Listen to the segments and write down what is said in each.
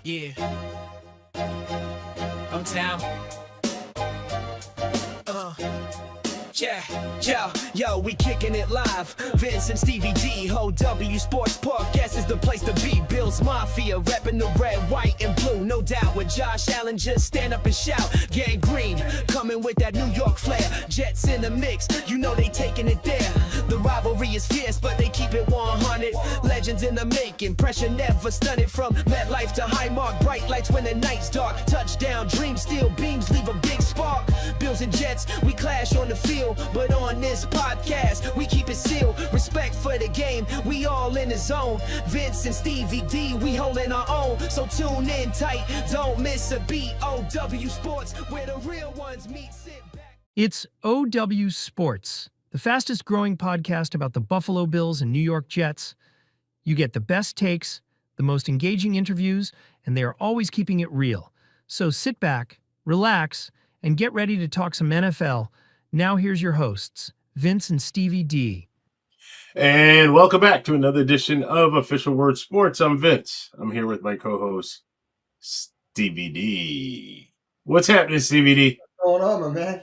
Yeah. On town. Yo, we kicking it live. Vince and Stevie D, OWSports podcast is the place to be. Bill's Mafia, repping the red, white, and blue, no doubt. With Josh Allen, just stand up and shout. Gang Green, coming with that New York flair. Jets in the mix, you know they taking it there. The rivalry is fierce, but they keep it 100. Legends in the making, pressure never stunted. From MetLife to Highmark, bright lights when the night's dark. Touchdown, dream, steel beams, leave a big spark. Bills and Jets, we clash on the field, but on this podcast, we keep it sealed. Respect for the game, we all in the zone. Vince and Stevie D, we holding our own. So tune in tight, don't miss a beat. OWSports, where the real ones meet. Sit back. It's OWSports, the fastest growing podcast about the Buffalo Bills and New York Jets. You get the best takes, the most engaging interviews, and they are always keeping it real. So sit back, relax, and get ready to talk some NFL. Now here's your hosts, Vince and Stevie D. And welcome back to another edition of Official Word Sports. I'm Vince. I'm here with my co-host, Stevie D. What's happening, Stevie D? What's going on, my man?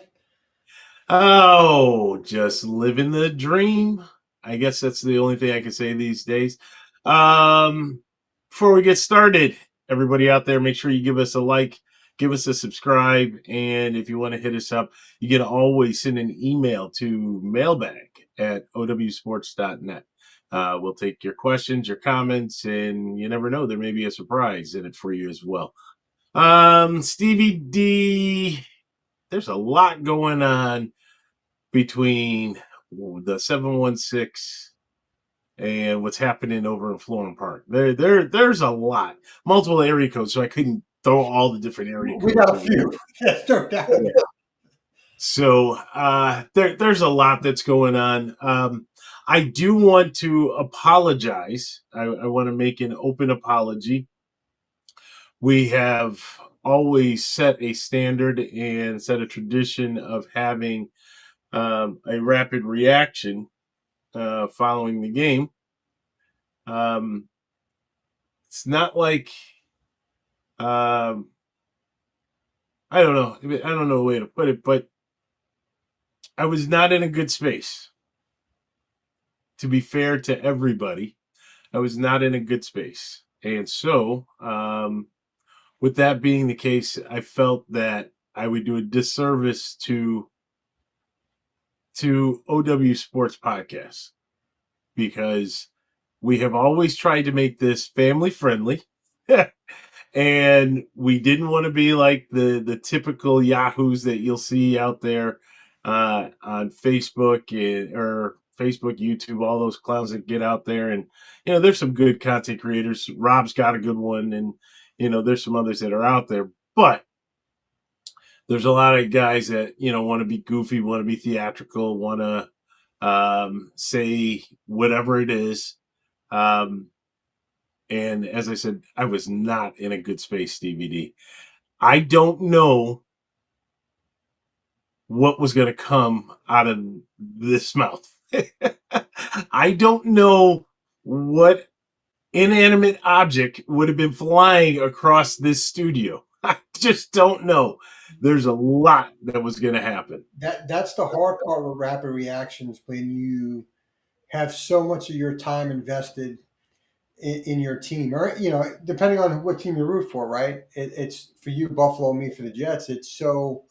Oh, just living the dream. I guess that's the only thing I can say these days. Before we get started, everybody out there, make sure you give us a like, give us a subscribe, and if you want to hit us up, you can always send an email to mailbag@owsports.net. We'll take your questions, your comments, and you never know, there may be a surprise in it for you as well. Stevie D, there's a lot going on between the 716 and what's happening over in Florham Park. There's a lot. Multiple area codes, so I couldn't throw all the different area codes. We got a few. Yes, no doubt. So there's a lot that's going on. I do want to apologize. I want to make an open apology. We have always set a standard and set a tradition of having a rapid reaction following the game. It's not like I don't know the way to put it, but I was not in a good space. To be fair to everybody, I was not in a good space. And so, with that being the case, I felt that I would do a disservice to OW Sports Podcast, because we have always tried to make this family friendly. And we didn't want to be like the typical yahoos that you'll see out there on Facebook or Facebook, YouTube, all those clowns that get out there. And, there's some good content creators. Rob's got a good one. And, there's some others that are out there. But there's a lot of guys that, want to be goofy, want to be theatrical, want to say whatever it is. And as I said, I was not in a good space, Stevie D. I don't know what was going to come out of this mouth. I don't know what inanimate object would have been flying across this studio. I just don't know. There's a lot that was going to happen. That's the hard part with rapid reactions, when you have so much of your time invested in your team, or depending on what team you root for, right? It's for you, Buffalo, me for the Jets. It's so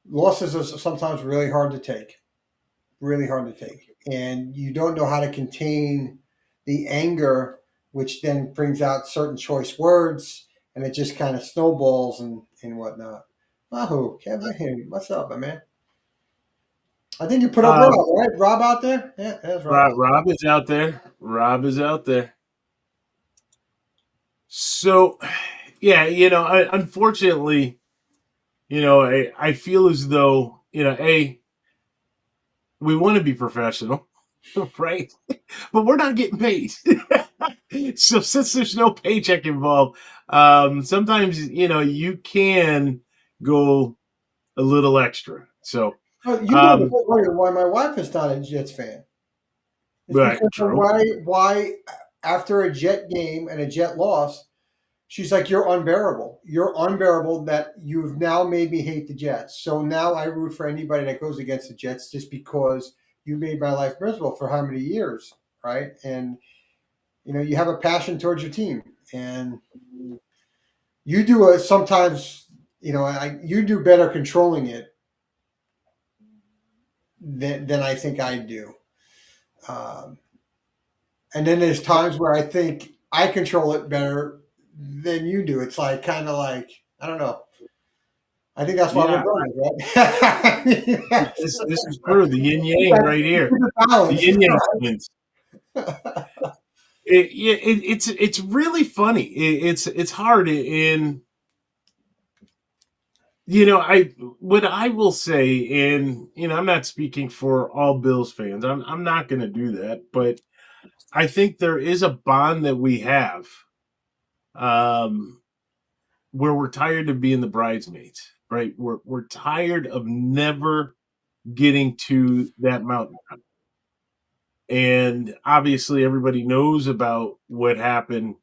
losses are sometimes really hard to take, and you don't know how to contain the anger, which then brings out certain choice words, and it just kind of snowballs and whatnot. Wahoo, Kevin, what's up, my man? I think you put up Rob, right? Rob out there? Yeah, that's Rob. Rob is out there. So, yeah, unfortunately, I feel as though, we want to be professional, right? But we're not getting paid. So since there's no paycheck involved, sometimes, you can go a little extra. So, you know why my wife is not a Jets fan. It's right, true. Why after a Jet game and a Jet loss, she's like, "You're unbearable. You're unbearable that you've now made me hate the Jets. So now I root for anybody that goes against the Jets just because you made my life miserable for how many years, right? And you have a passion towards your team, and you do a sometimes. You do better controlling it than I think I do. Um, and then there's times where I think I control it better than you do. It's like kind of like I don't know. I think that's why we're Yeah, brothers, right? this is true. The yin yang right here. The Balance. yin yang twins. It's really funny. It's hard, and I what I will say, and I'm not speaking for all Bills fans. I'm not going to do that, but I think there is a bond that we have, um, where we're tired of being the bridesmaids, right? We're tired of never getting to that mountaintop. And obviously, everybody knows about what happened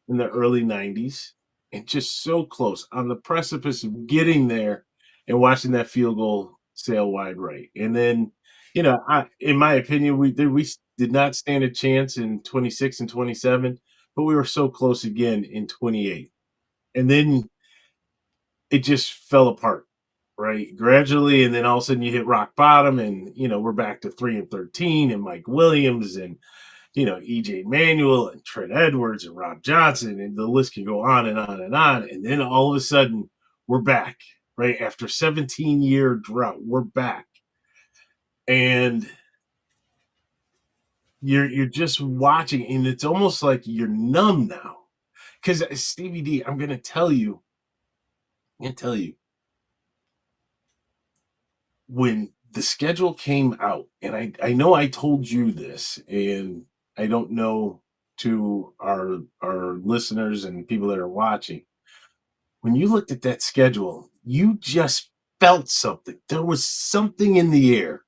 in the early 90s and just so close on the precipice of getting there and watching that field goal sail wide right. And then, in my opinion, we did not stand a chance in 26 and 27, but we were so close again in 28. And then it just fell apart, right? Gradually. And then all of a sudden you hit rock bottom, and, we're back to 3-13 and Mike Williams and EJ Manuel and Trent Edwards and Rob Johnson, and the list can go on and on and on. And then all of a sudden, we're back, right? After 17-year drought, we're back. And you're just watching, and it's almost like you're numb now. Because Stevie D, I'm gonna tell you, when the schedule came out, and I know I told you this, and I don't know to our listeners and people that are watching, when you looked at that schedule, you just felt something. There was something in the air.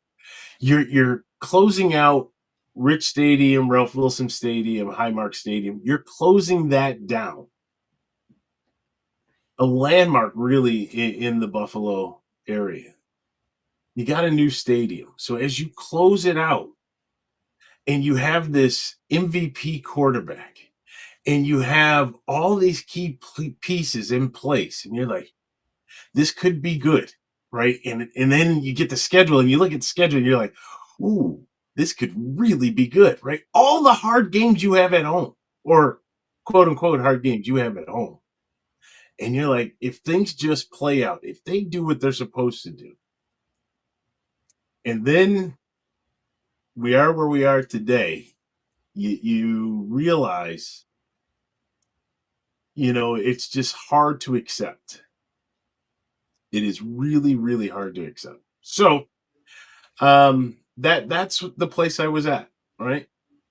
You're closing out Rich Stadium, Ralph Wilson Stadium, Highmark Stadium. You're closing that down. A landmark, really, in the Buffalo area. You got a new stadium. So as you close it out, and you have this MVP quarterback, and you have all these key pieces in place, and you're like, this could be good, right? And then you get the schedule, and you look at the schedule, and you're like, ooh, this could really be good, right? All the hard games you have at home, or quote unquote hard games you have at home. And you're like, if things just play out, if they do what they're supposed to do, and then we are where we are today, you realize, it's just hard to accept. It is really, really hard to accept. So, that's the place I was at, right?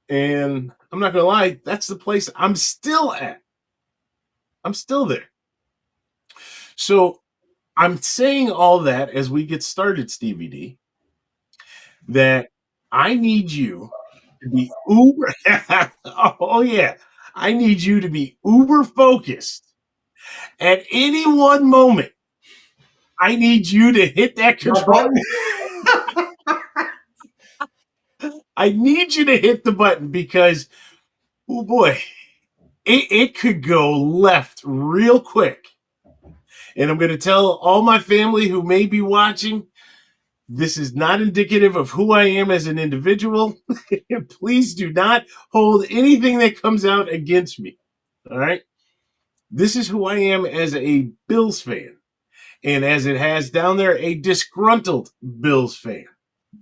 And I'm not gonna lie, that's the place I'm still at. I'm still there. So I'm saying all that as we get started, Stevie D, that I need you to be uber. Oh yeah, I need you to be uber focused at any one moment. I need you to hit that My control. button. I need you to hit the button because, oh boy, it could go left real quick. And I'm going to tell all my family who may be watching, this is not indicative of who I am as an individual. Please do not hold anything that comes out against me. All right. This is who I am as a Bills fan. And as it has down there, a disgruntled Bills fan.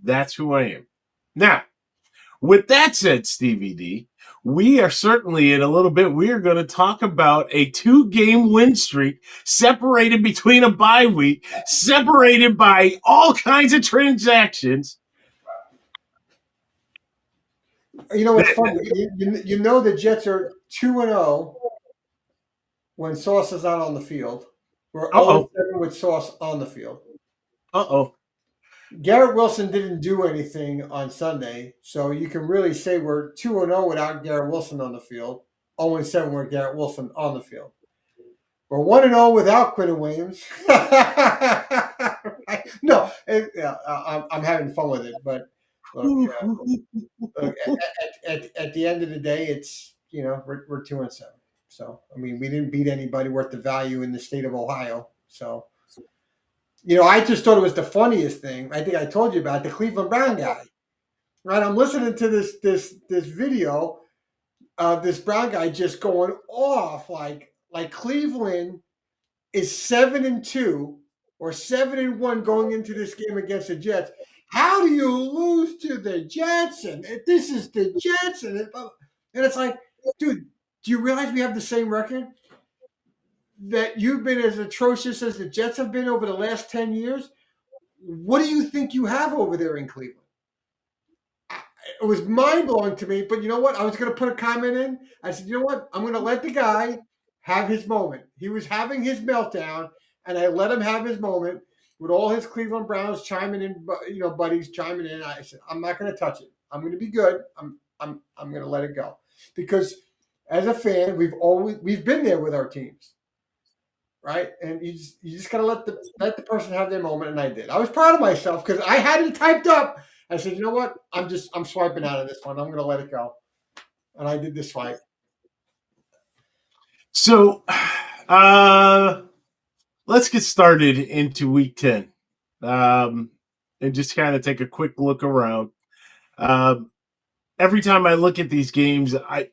That's who I am. Now, with that said, Stevie D, we are certainly in a little bit, we are going to talk about a 2-game win streak separated between a bye week, separated by all kinds of transactions. You know what's funny? You know the Jets are 2-0 when Sauce is not on the field. We're Uh-oh. 0-7 with Sauce on the field. Uh-oh. Garrett Wilson didn't do anything on Sunday, so you can really say we're 2-0 without Garrett Wilson on the field, 0-7 with Garrett Wilson on the field. We're 1-0 without Quinton Williams. No, I'm having fun with it, but look, at the end of the day, it's we're 2-7. So I mean, we didn't beat anybody worth the value in the state of Ohio. So I just thought it was the funniest thing. I think I told you about the Cleveland Brown guy. Right, I'm listening to this video of this Brown guy just going off like Cleveland is 7-2 or 7-1 going into this game against the Jets. How do you lose to the Jets? And this is the Jets, and it's like, dude, do you realize we have the same record? That you've been as atrocious as the Jets have been over the last 10 years. What do you think you have over there in Cleveland? It was mind-blowing to me, but you know what? I was going to put a comment in. I said, you know what? I'm going to let the guy have his moment. He was having his meltdown, and I let him have his moment with all his Cleveland Browns chiming in, buddies chiming in. I said, I'm not going to touch it. I'm going to be good. I'm going to let it go. Because as a fan, we've been there with our teams. Right? And you just got to let the person have their moment, and I did. I was proud of myself because I had it typed up. I said, you know what? I'm swiping out of this one. I'm going to let it go. And I did the swipe. So, let's get started into week 10. And just kind of take a quick look around. Every time I look at these games, I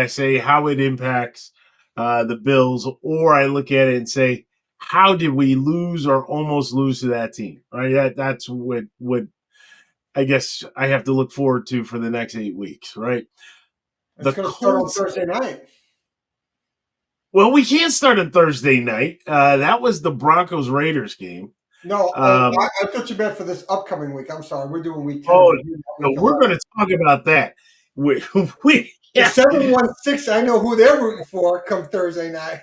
say how it impacts the Bills, or I look at it and say, how did we lose or almost lose to that team? Right? That's what I guess I have to look forward to for the next 8 weeks, right? It's going to start on Thursday night. Well, we can't start on Thursday night. That was the Broncos-Raiders game. No, I thought you meant for this upcoming week. I'm sorry. We're doing week 10. Oh, no, we're going to talk about that. The 716, I know who they're rooting for come Thursday night.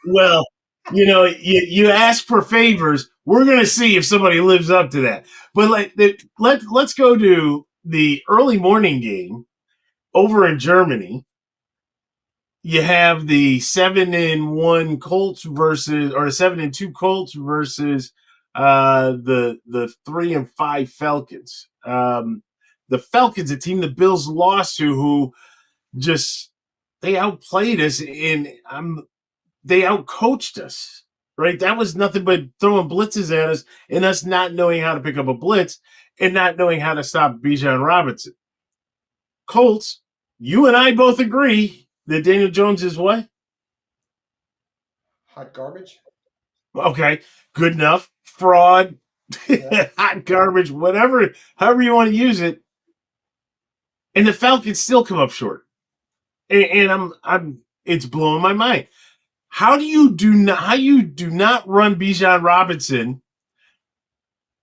Well, you ask for favors. We're going to see if somebody lives up to that. But let's go to the early morning game over in Germany. You have the 7-1 Colts versus, or 7-2 Colts versus the 3-5 Falcons. The Falcons, a team the Bills lost to, who just they outplayed us and they outcoached us. Right, that was nothing but throwing blitzes at us and us not knowing how to pick up a blitz and not knowing how to stop Bijan Robinson. Colts, you and I both agree that Daniel Jones is what? Hot garbage. Okay, good enough. Fraud, yeah. Hot garbage, whatever, however you want to use it. And the Falcons still come up short. And I'm it's blowing my mind. How you do not run Bijan Robinson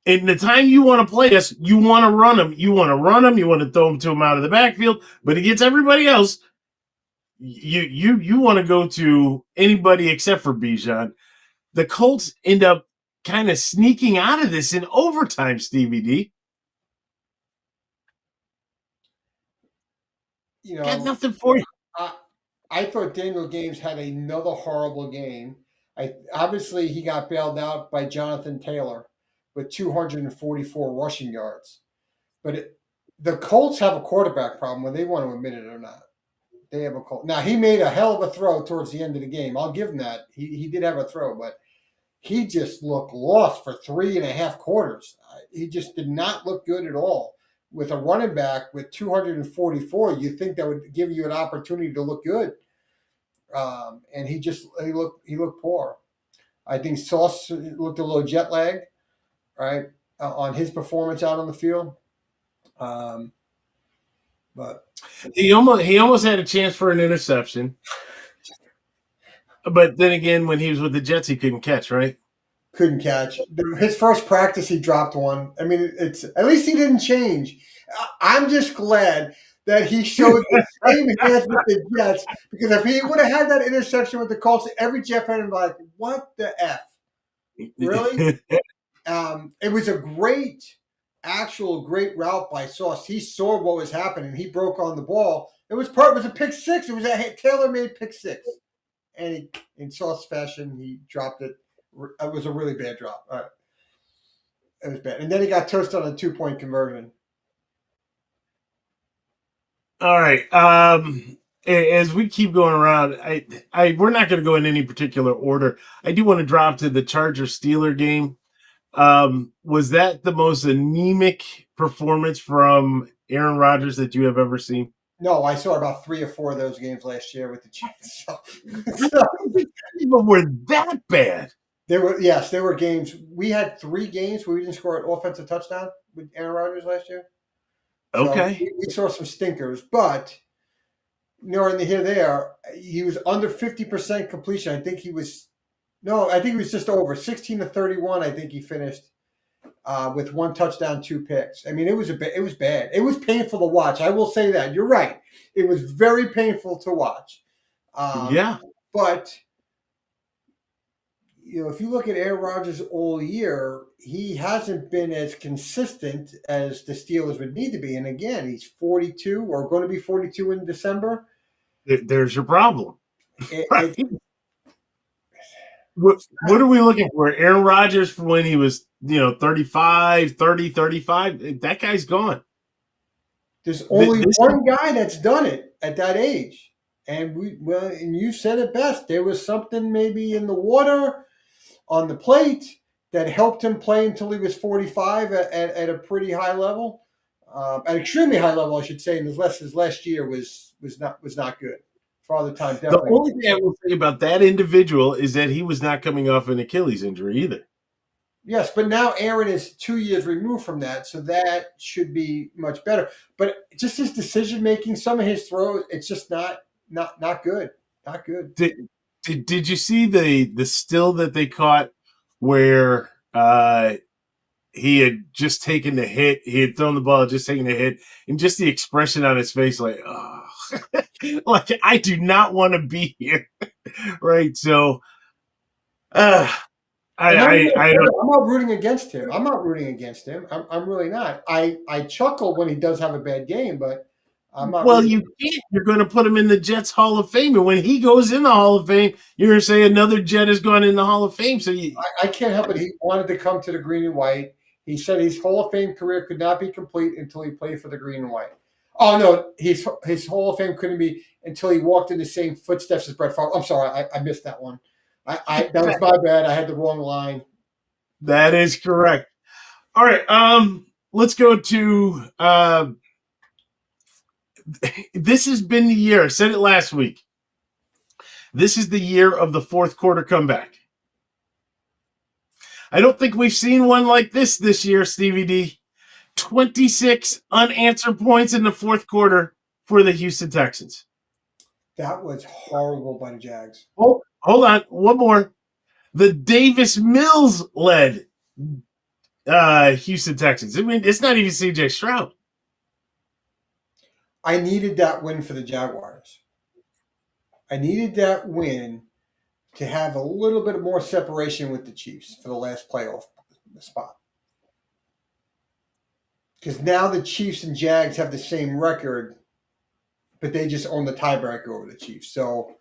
in the time you want to play us? You want to run him. You want to throw him to him out of the backfield, but against everybody else, you want to go to anybody except for Bijan. The Colts end up kind of sneaking out of this in overtime, Stevie D. Got nothing for you. I thought Daniel James had another horrible game. Obviously, he got bailed out by Jonathan Taylor with 244 rushing yards. But the Colts have a quarterback problem, whether they want to admit it or not. They have a Colt. Now, he made a hell of a throw towards the end of the game. I'll give him that. He did have a throw, but he just looked lost for 3.5 quarters. He just did not look good at all. With a running back with 244, you think that would give you an opportunity to look good. And he looked poor. I think Sauce looked a little jet lagged, right, on his performance out on the field. But he almost had a chance for an interception. But then again, when he was with the Jets, he couldn't catch, right? Couldn't catch. His first practice, he dropped one. I mean, it's at least he didn't change. I'm just glad that he showed the same hands with the Jets, because if he would have had that interception with the Colts, every Jet fan would be like, what the F? Really? It was a great route by Sauce. He saw what was happening. He broke on the ball. It was a pick six. It was a tailor-made pick six. And in Sauce fashion, he dropped it. It was a really bad drop. It was bad. And then he got toasted on a 2-point conversion. All right. As we keep going around, we're not going to go in any particular order. I do want to drop to the Charger-Steeler game. Was that the most anemic performance from Aaron Rodgers that you have ever seen? No, I saw about 3 or 4 of those games last year with the Chiefs. Even were that bad. There were games. We had 3 games where we didn't score an offensive touchdown with Aaron Rodgers last year. Okay. So we saw some stinkers, but in the here there, he was under 50% completion. I think he was just over 16 to 31. I think he finished with 1 touchdown, 2 picks. I mean, it was bad. It was painful to watch. I will say that. You're right. It was very painful to watch. Yeah. But if you look at Aaron Rodgers all year, he hasn't been as consistent as the Steelers would need to be. And again, he's 42 or going to be 42 in December. There's your problem. Right? What are we looking for? Aaron Rodgers from when he was, 35, 35. That guy's gone. There's only one guy that's done it at that age. And you said it best. There was something maybe in the water on the plate that helped him play until he was 45 at a pretty high level, an extremely high level, I should say. And his last year was not good. Father Time definitely. The only thing I will say about that individual is that he was not coming off an Achilles injury either. Yes, but now Aaron is 2 years removed from that, so that should be much better. But just his decision making, some of his throws, it's just not good. Not good. Did you see the still that they caught where he had just taken the hit? He had thrown the ball, just taken the hit, and just the expression on his face, like, oh, like I do not want to be here, right? So, I'm not rooting against him. I'm not rooting against him. I'm really not. I chuckle when he does have a bad game, but I'm not. Well, you can't. You're going to put him in the Jets Hall of Fame, and when he goes in the Hall of Fame, you're going to say another Jet has gone in the Hall of Fame. So I can't help it. He wanted to come to the green and white. He said his Hall of Fame career could not be complete until he played for the green and white. Oh no, his Hall of Fame couldn't be until he walked in the same footsteps as Brett Favre. I'm sorry, I missed that one. That was my bad. I had the wrong line. That is correct. All right, let's go to this has been the year. I said it last week. This is the year of the fourth quarter comeback. I don't think we've seen one like this year, Stevie D. 26 unanswered points in the fourth quarter for the Houston Texans. That was horrible by the Jags. Oh, hold on. One more. The Davis Mills led Houston Texans. I mean, it's not even CJ Stroud. I needed that win for the Jaguars. I needed that win to have a little bit more separation with the Chiefs for the last playoff spot. Because now the Chiefs and Jags have the same record, but they just own the tiebreaker over the Chiefs. So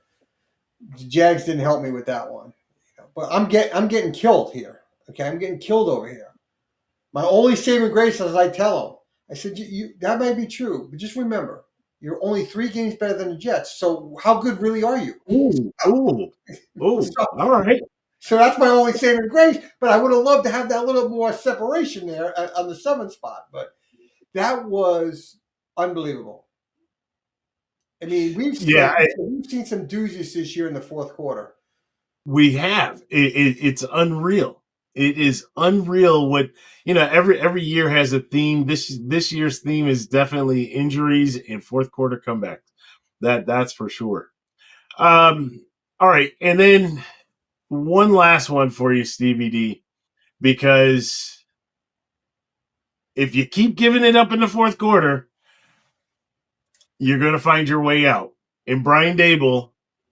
the Jags didn't help me with that one. But I'm getting killed here. Okay, I'm getting killed over here. My only saving grace, as I tell them, I said, that might be true, but just remember, you're only 3 games better than the Jets. So how good really are you? Ooh. All right. So that's my only saving grace. But I would have loved to have that little more separation there on the 7th spot. But that was unbelievable. I mean, we've seen some doozies this year in the fourth quarter. We have. It's unreal. It is unreal what every year has a theme. This year's theme is definitely injuries and fourth quarter comebacks. That's for sure. All right, and then one last one for you, Stevie D, because if you keep giving it up in the fourth quarter, you're going to find your way out. And Brian Dable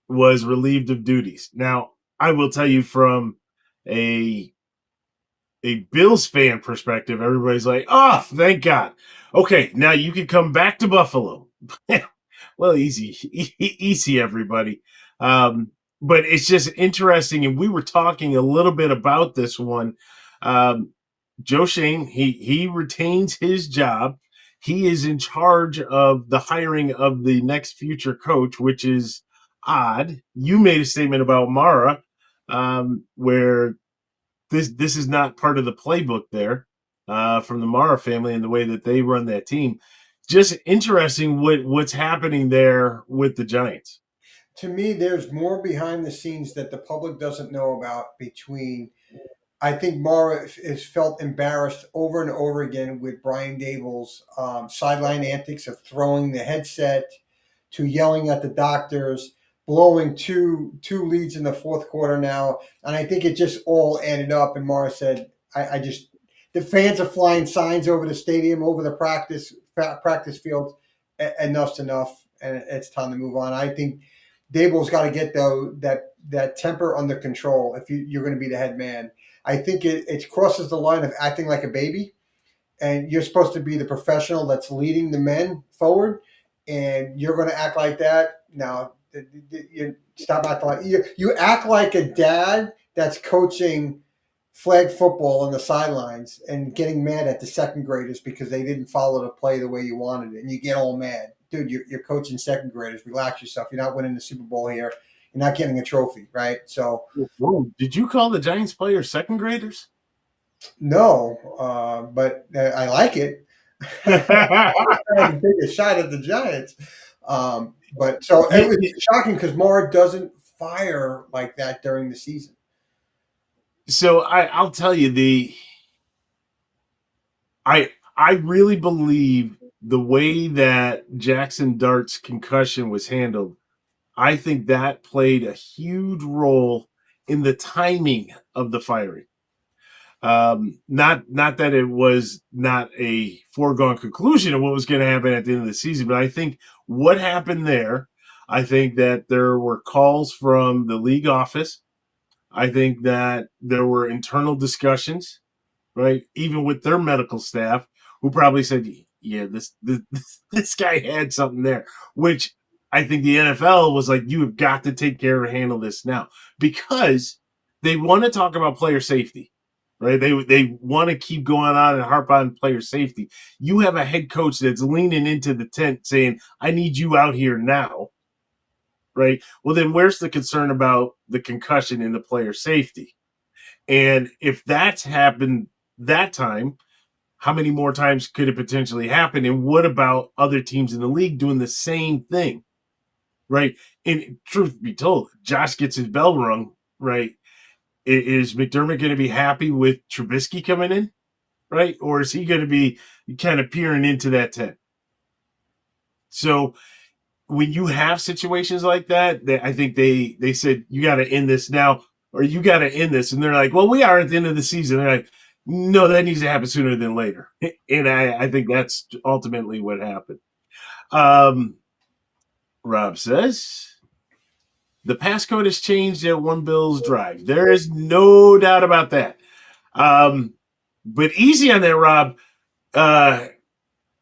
was relieved of duties. Now, I will tell you from a a Bills fan perspective, everybody's like, oh, thank God. Okay, now you can come back to Buffalo. Well, easy, easy, everybody. But it's just interesting, and we were talking a little bit about this one. Um, Joe Shane, he retains his job. He is in charge of the hiring of the next future coach, which is odd. You made a statement about Mara, where this is not part of the playbook there from the Mara family and the way that they run that team. Just interesting what's happening there with the Giants. To me, there's more behind the scenes that the public doesn't know about between. I think Mara has felt embarrassed over and over again with Brian Dable's sideline antics of throwing the headset, to yelling at the doctors, blowing two leads in the fourth quarter now, and I think it just all added up. And Mara said, "I just the fans are flying signs over the stadium, over the practice field. Enough's enough, and it's time to move on." I think Dable's got to get that temper under control if you're going to be the head man. I think it crosses the line of acting like a baby, and you're supposed to be the professional that's leading the men forward, and you're going to act like that. Now, you stop acting like you act like a dad that's coaching flag football on the sidelines and getting mad at the second graders because they didn't follow the play the way you wanted it, and you get all mad. Dude, you're coaching second graders. Relax yourself. You're not winning the Super Bowl here. You're not getting a trophy, right? So, whoa, did you call the Giants players second graders? no, but I like it. I had to take a shot at the Giants. But so it was shocking because Mara doesn't fire like that during the season. So I'll tell you I really believe the way that Jackson Dart's concussion was handled, I think that played a huge role in the timing of the firing. Not that it was not a foregone conclusion of what was going to happen at the end of the season, but I think what happened there, I think that there were calls from the league office. I think that there were internal discussions, right? Even with their medical staff, who probably said, yeah, this guy had something there, which I think the NFL was like, you have got to take care of handle this now, because they want to talk about player safety, right? They want to keep going on and harp on player safety. You have a head coach that's leaning into the tent saying, I need you out here now, right? Well, then where's the concern about the concussion and the player safety? And if that's happened that time, how many more times could it potentially happen? And what about other teams in the league doing the same thing, right? And truth be told, Josh gets his bell rung, right? Is McDermott going to be happy with Trubisky coming in, right? Or is he going to be kind of peering into that tent? So when you have situations like that, I think they said, you got to end this now, or you got to end this. And they're like, well, we are at the end of the season. They're like, no, that needs to happen sooner than later. And I think that's ultimately what happened. Rob says, the passcode has changed at One Bills Drive. There is no doubt about that. But easy on that, Rob.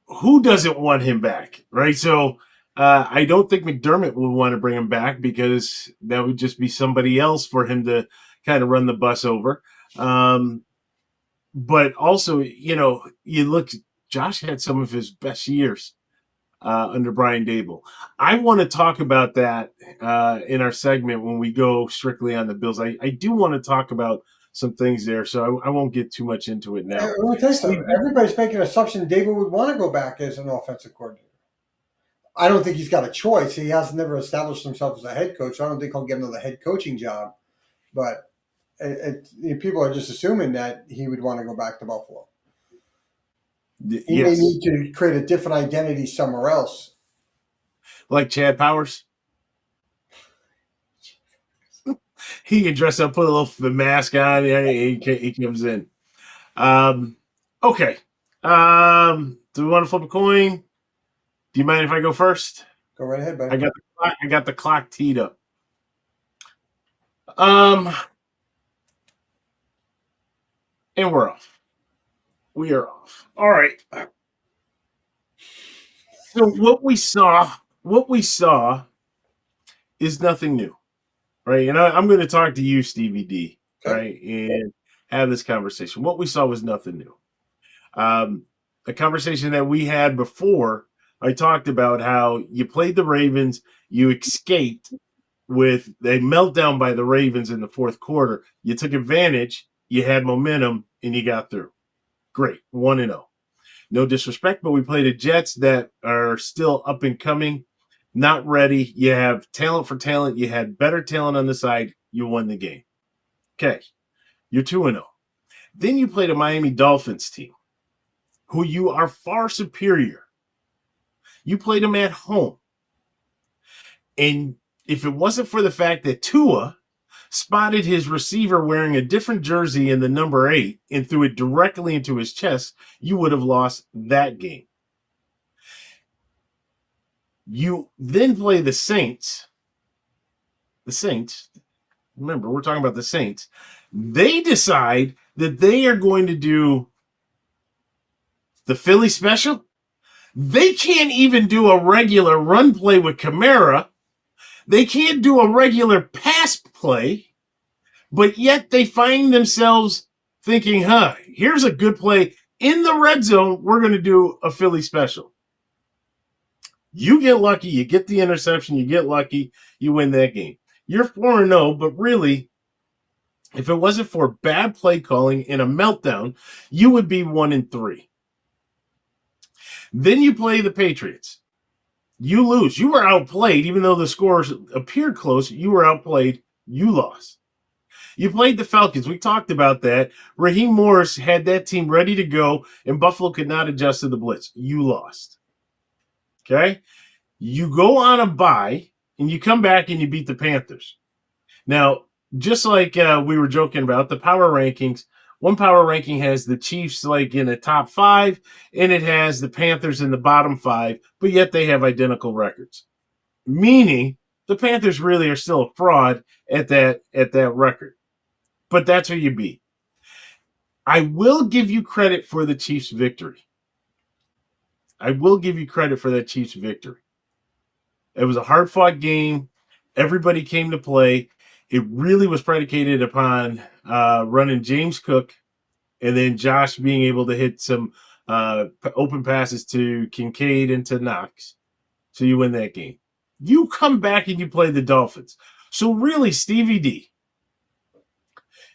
Who doesn't want him back, right? So I don't think McDermott would want to bring him back, because that would just be somebody else for him to kind of run the bus over. But also, you look, Josh had some of his best years under Brian Dable. I want to talk about that in our segment when we go strictly on the Bills. I do want to talk about some things there, so I won't get too much into it now. Let me tell you something. Everybody's making an assumption Dable would want to go back as an offensive coordinator. I don't think he's got a choice. He has never established himself as a head coach. I don't think he'll get another head coaching job. But people are just assuming that he would want to go back to Buffalo. He may need to create a different identity somewhere else. Like Chad Powers? He can dress up, put a little mask on, he comes in. Okay. Do we want to flip a coin? Do you mind if I go first? Go right ahead, buddy. I got the clock teed up. And we're off. We are off. All right. So what we saw is nothing new, right? And I'm going to talk to you, Stevie D, Okay. right, and have this conversation. What we saw was nothing new. A conversation that we had before, I talked about how you played the Ravens, you escaped with a meltdown by the Ravens in the fourth quarter. You took advantage, you had momentum, and you got through. Great, 1-0. No disrespect, but we played the Jets that are still up and coming, not ready. You have talent for talent. You had better talent on the side. You won the game. Okay, you're 2-0. Then you played a Miami Dolphins team who you are far superior. You played them at home. And if it wasn't for the fact that Tua spotted his receiver wearing a different jersey in the number 8 and threw it directly into his chest, you would have lost that game. You then play the Saints. The Saints, remember, we're talking about the Saints. They decide that they are going to do the Philly special. They can't even do a regular run play with Kamara. They can't do a regular pass play, but yet they find themselves thinking, here's a good play in the red zone. We're going to do a Philly special. You get lucky. You get the interception. You get lucky. You win that game. You're 4-0, but really, if it wasn't for bad play calling and a meltdown, you would be 1-3. Then you play the Patriots. You lose. You were outplayed, even though the scores appeared close. You were outplayed. You lost. You played the Falcons. We talked about that. Raheem Morris had that team ready to go, and Buffalo could not adjust to the blitz. You lost. Okay? You go on a bye, and you come back and you beat the Panthers. Now, just like we were joking about, the power rankings, one power ranking has the Chiefs like in the top 5, and it has the Panthers in the bottom 5, but yet they have identical records. Meaning the Panthers really are still a fraud at that record. But that's who you beat. I will give you credit for the Chiefs' victory. I will give you credit for that Chiefs' victory. It was a hard-fought game. Everybody came to play. It really was predicated upon running James Cook and then Josh being able to hit some open passes to Kincaid and to Knox. So you win that game. You come back and you play the Dolphins. So really, Stevie D,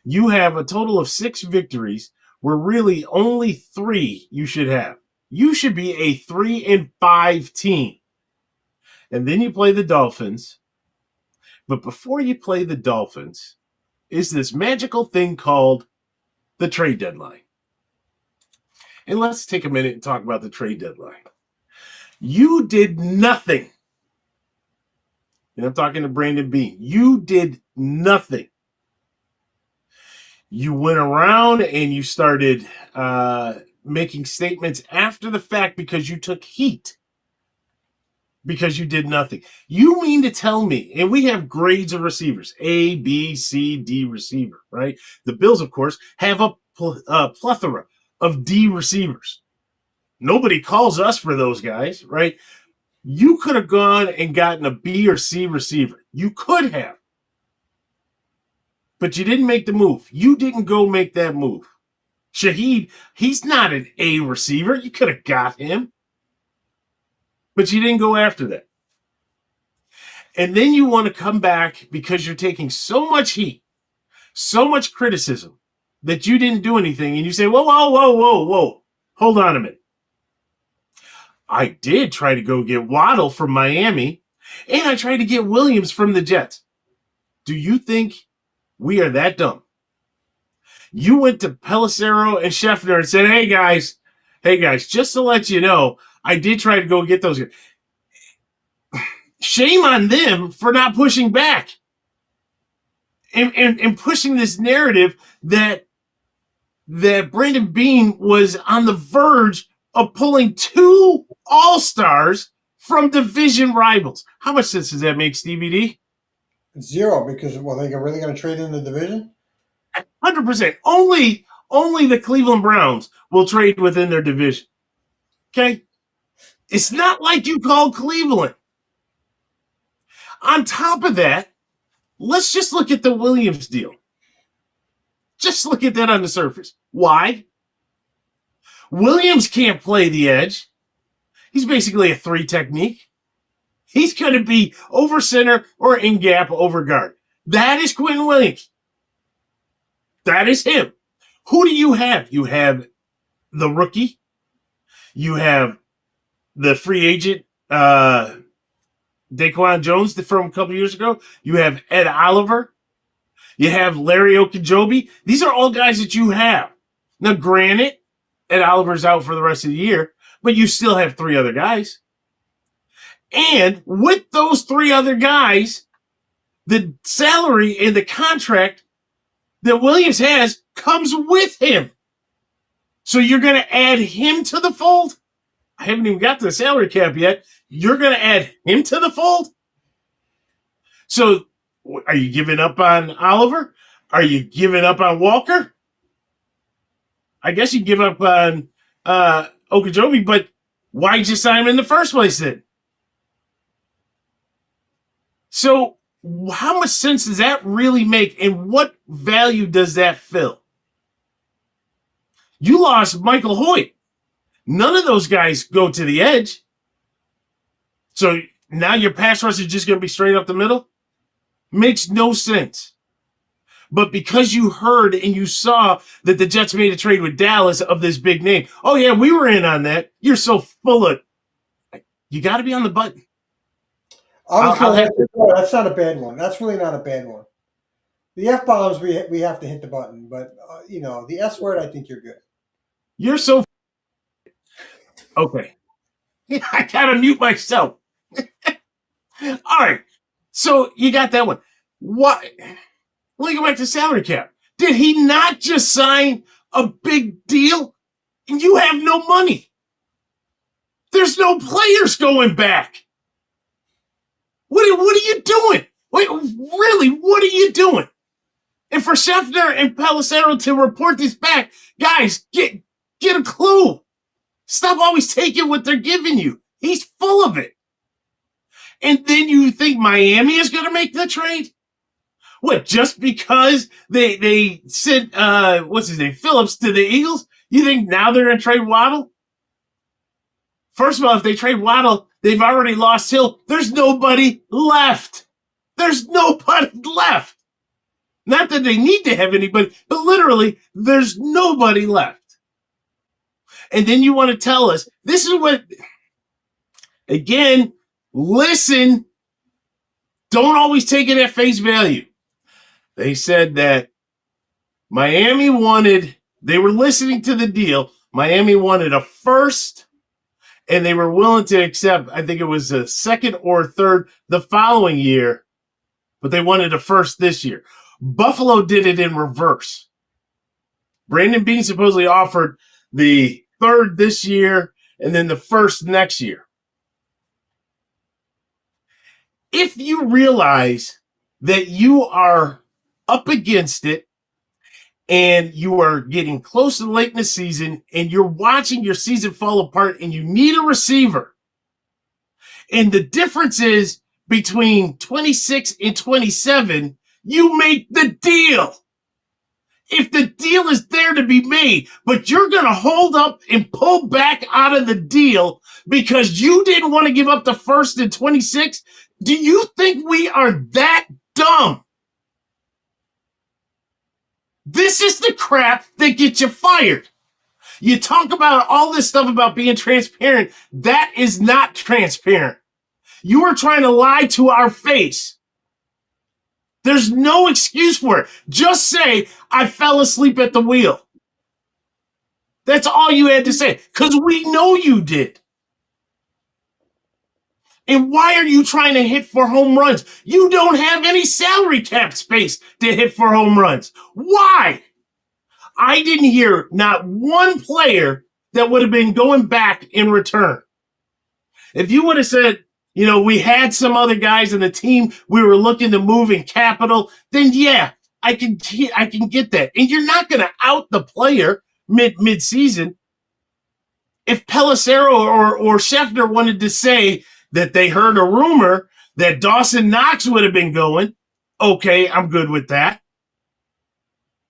you have a total of 6 victories where really only 3 you should have. You should be a 3-5 team. And then you play the Dolphins. But before you play the Dolphins is this magical thing called the trade deadline. And let's take a minute and talk about the trade deadline. You did nothing. And I'm talking to Brandon Bean. You did nothing. You went around and you started making statements after the fact because you took heat. Because you did nothing. You mean to tell me, and we have grades of receivers, A, B, C, D receiver, right? The Bills, of course, have a plethora of D receivers. Nobody calls us for those guys, right? You could have gone and gotten a B or C receiver. You could have. But you didn't make the move. You didn't go make that move. Shaheed, he's not an A receiver. You could have got him. But you didn't go after that. And then you want to come back because you're taking so much heat, so much criticism that you didn't do anything. And you say, whoa. Hold on a minute. I did try to go get Waddle from Miami, and I tried to get Williams from the Jets. Do you think we are that dumb? You went to Pelissero and Scheffner and said, hey guys, just to let you know, I did try to go get those guys. Shame on them for not pushing back and pushing this narrative that Brandon Bean was on the verge of pulling 2 all-stars from division rivals. How much sense does that make, Stevie D? 0, because they're really going to trade in the division? 100%. Only only the Cleveland Browns will trade within their division. Okay? It's not like you called Cleveland. On top of that, let's just look at the Williams deal. Just look at that on the surface. Why? Williams can't play the edge. He's basically a 3 technique. He's going to be over center or in gap over guard. That is Quentin Williams. That is him. Who do you have? You have the rookie. You have the free agent, Daquan Jones from a couple years ago. You have Ed Oliver. You have Larry Ogunjobi. These are all guys that you have. Now, granted, Ed Oliver's out for the rest of the year, but you still have 3 other guys. And with those 3 other guys, the salary and the contract that Williams has comes with him. So you're going to add him to the fold? I haven't even got to the salary cap yet. You're going to add him to the fold? So are you giving up on Oliver? Are you giving up on Walker? I guess you give up on Ogunjobi, but why did you sign him in the first place then? So how much sense does that really make, and what value does that fill? You lost Michael Hoyt. None of those guys go to the edge. So now your pass rush is just going to be straight up the middle? Makes no sense. But because you heard and you saw that the Jets made a trade with Dallas of this big name, oh yeah, we were in on that. You're so full of, you got to be on the button. That's not a bad one. That's really not a bad one. The F-bombs, we have to hit the button. But, the S word, I think you're good. You're so okay. I got to mute myself. All right. So you got that one. What? Let me go back to salary cap. Did he not just sign a big deal? And you have no money. There's no players going back. What are you doing? Wait, really, what are you doing? And for Schefter and Pelissero to report this back, guys, get a clue. Stop always taking what they're giving you. He's full of it. And then you think Miami is going to make the trade? What, just because they sent, Phillips to the Eagles? You think now they're going to trade Waddle? First of all, if they trade Waddle, they've already lost Hill. There's nobody left. There's nobody left. Not that they need to have anybody, but literally, there's nobody left. And then you want to tell us, this is what, again, listen, don't always take it at face value. They said that Miami they were listening to the deal. Miami wanted a first, and they were willing to accept, I think it was a second or third the following year, but they wanted a first this year. Buffalo did it in reverse. Brandon Beane supposedly offered the third this year and then the first next year. If you realize that you are up against it and you are getting close to late in the season and you're watching your season fall apart and you need a receiver, and the difference is between 26 and 27, you make the deal. If the deal is there to be made, but you're going to hold up and pull back out of the deal because you didn't want to give up the first and 26, do you think we are that dumb? This is the crap that gets you fired. You talk about all this stuff about being transparent. That is not transparent. You are trying to lie to our face. There's no excuse for it. Just say, I fell asleep at the wheel. That's all you had to say, because we know you did. And why are you trying to hit for home runs? You don't have any salary cap space to hit for home runs. Why? I didn't hear not one player that would have been going back in return. If you would have said, we had some other guys in the team we were looking to move in capital, then yeah, I can get that. And you're not going to out the player mid-season. If Pelissero or Scheffner wanted to say that they heard a rumor that Dawson Knox would have been going, okay, I'm good with that.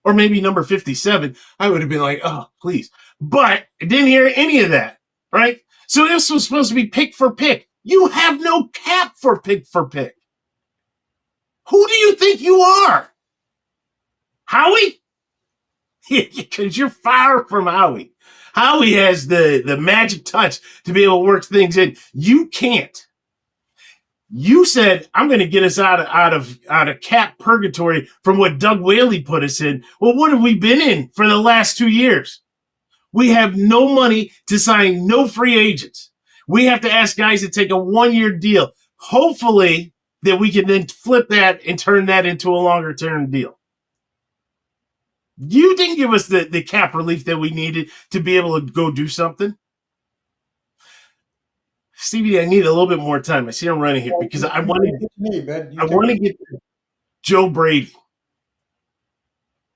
Or maybe number 57, I would have been like, oh, please. But I didn't hear any of that, right? So this was supposed to be pick for pick. You have no cap for pick for pick. Who do you think you are? Howie? Because you're far from Howie. Howie has the magic touch to be able to work things in. You can't. You said, I'm going to get us out of cap purgatory from what Doug Whaley put us in. Well, what have we been in for the last 2 years? We have no money to sign no free agents. We have to ask guys to take a 1-year deal. Hopefully that we can then flip that and turn that into a longer term deal. You didn't give us the cap relief that we needed to be able to go do something. Stevie, I need a little bit more time. I see I'm running here because I want to get to Joe Brady.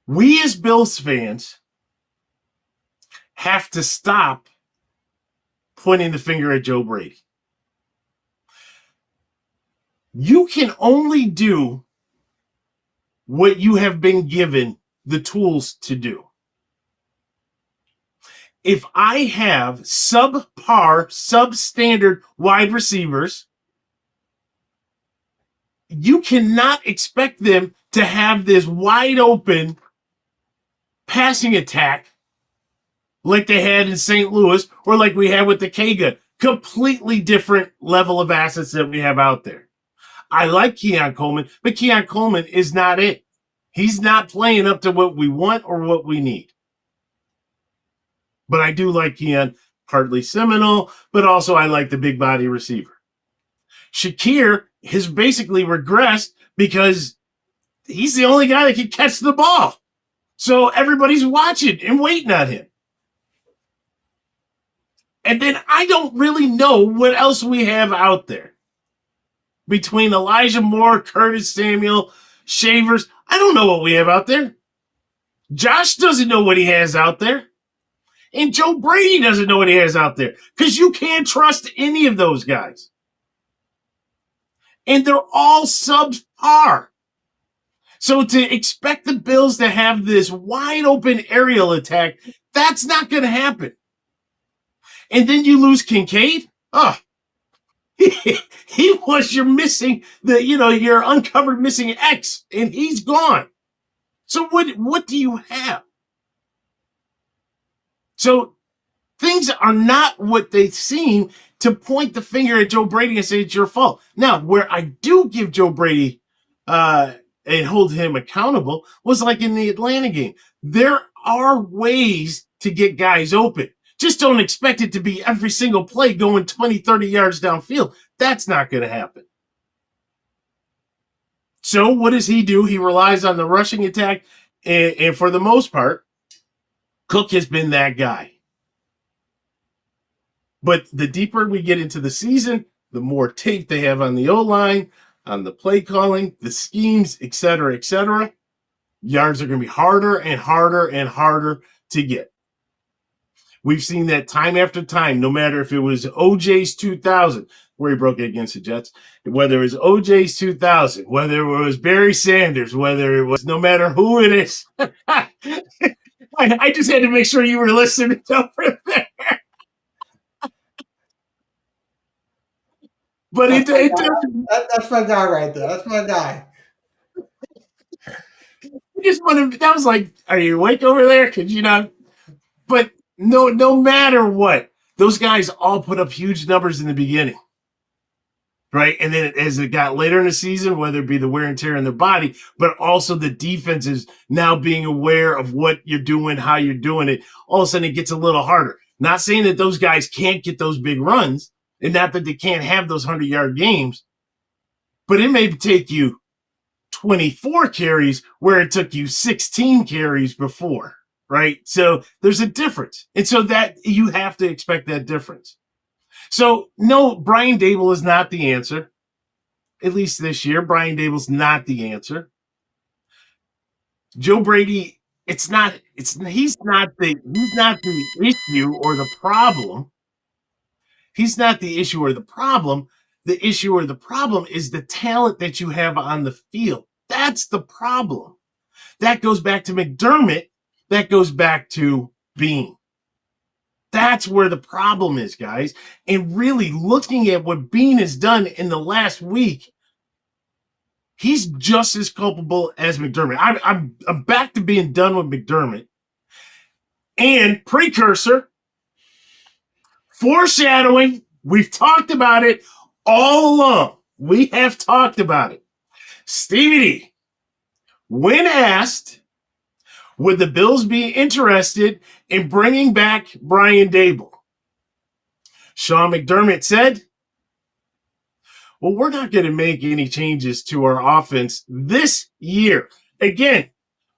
We as Bills fans have to stop pointing the finger at Joe Brady. You can only do what you have been given the tools to do. If I have subpar, substandard wide receivers, you cannot expect them to have this wide open passing attack like they had in St. Louis or like we had with the K-Gun. Completely different level of assets that we have out there. I like Keon Coleman, but Keon Coleman is not it. He's not playing up to what we want or what we need. But I do like Keon, partly Seminole, but also I like the big body receiver. Shakir has basically regressed because he's the only guy that can catch the ball. So everybody's watching and waiting on him. And then I don't really know what else we have out there. Between Elijah Moore, Curtis Samuel, Shavers, I don't know what we have out there. Josh doesn't know what he has out there. And Joe Brady doesn't know what he has out there because you can't trust any of those guys. And they're all subpar. So to expect the Bills to have this wide open aerial attack, that's not going to happen. And then you lose Kincaid. Oh, he was your missing, your uncovered missing X, and he's gone. So what do you have? So things are not what they seem to point the finger at Joe Brady and say it's your fault. Now, where I do give Joe Brady and hold him accountable was like in the Atlanta game. There are ways to get guys open. Just don't expect it to be every single play going 20, 30 yards downfield. That's not going to happen. So what does he do? He relies on the rushing attack. And for the most part, Cook has been that guy. But the deeper we get into the season, the more tape they have on the O-line, on the play calling, the schemes, et cetera, yards are going to be harder and harder and harder to get. We've seen that time after time, no matter if it was OJ's 2000, where he broke it against the Jets, whether it was OJ's 2000, whether it was Barry Sanders, whether it was no matter who it is. I just had to make sure you were listening over there. But that's my guy right there. That's my guy. That was like, are you awake over there? Could you not? But no matter what, those guys all put up huge numbers in the beginning. Right. And then as it got later in the season, whether it be the wear and tear in their body, but also the defenses now being aware of what you're doing, how you're doing it, all of a sudden it gets a little harder. Not saying that those guys can't get those big runs and not that they can't have those 100-yard games, but it may take you 24 carries where it took you 16 carries before. Right. So there's a difference. And so that you have to expect that difference. So no, Brian Dable is not the answer. At least this year, Brian Dable's not the answer. Joe Brady, he's not the issue or the problem. He's not the issue or the problem. The issue or the problem is the talent that you have on the field. That's the problem. That goes back to McDermott. That goes back to Bean. That's where the problem is, guys. And really looking at what Bean has done in the last week, he's just as culpable as McDermott. I'm back to being done with McDermott. And precursor, foreshadowing, we've talked about it all along. We have talked about it. Stevie D, when asked, would the Bills be interested in bringing back Brian Dable? Sean McDermott said, well, we're not going to make any changes to our offense this year. Again,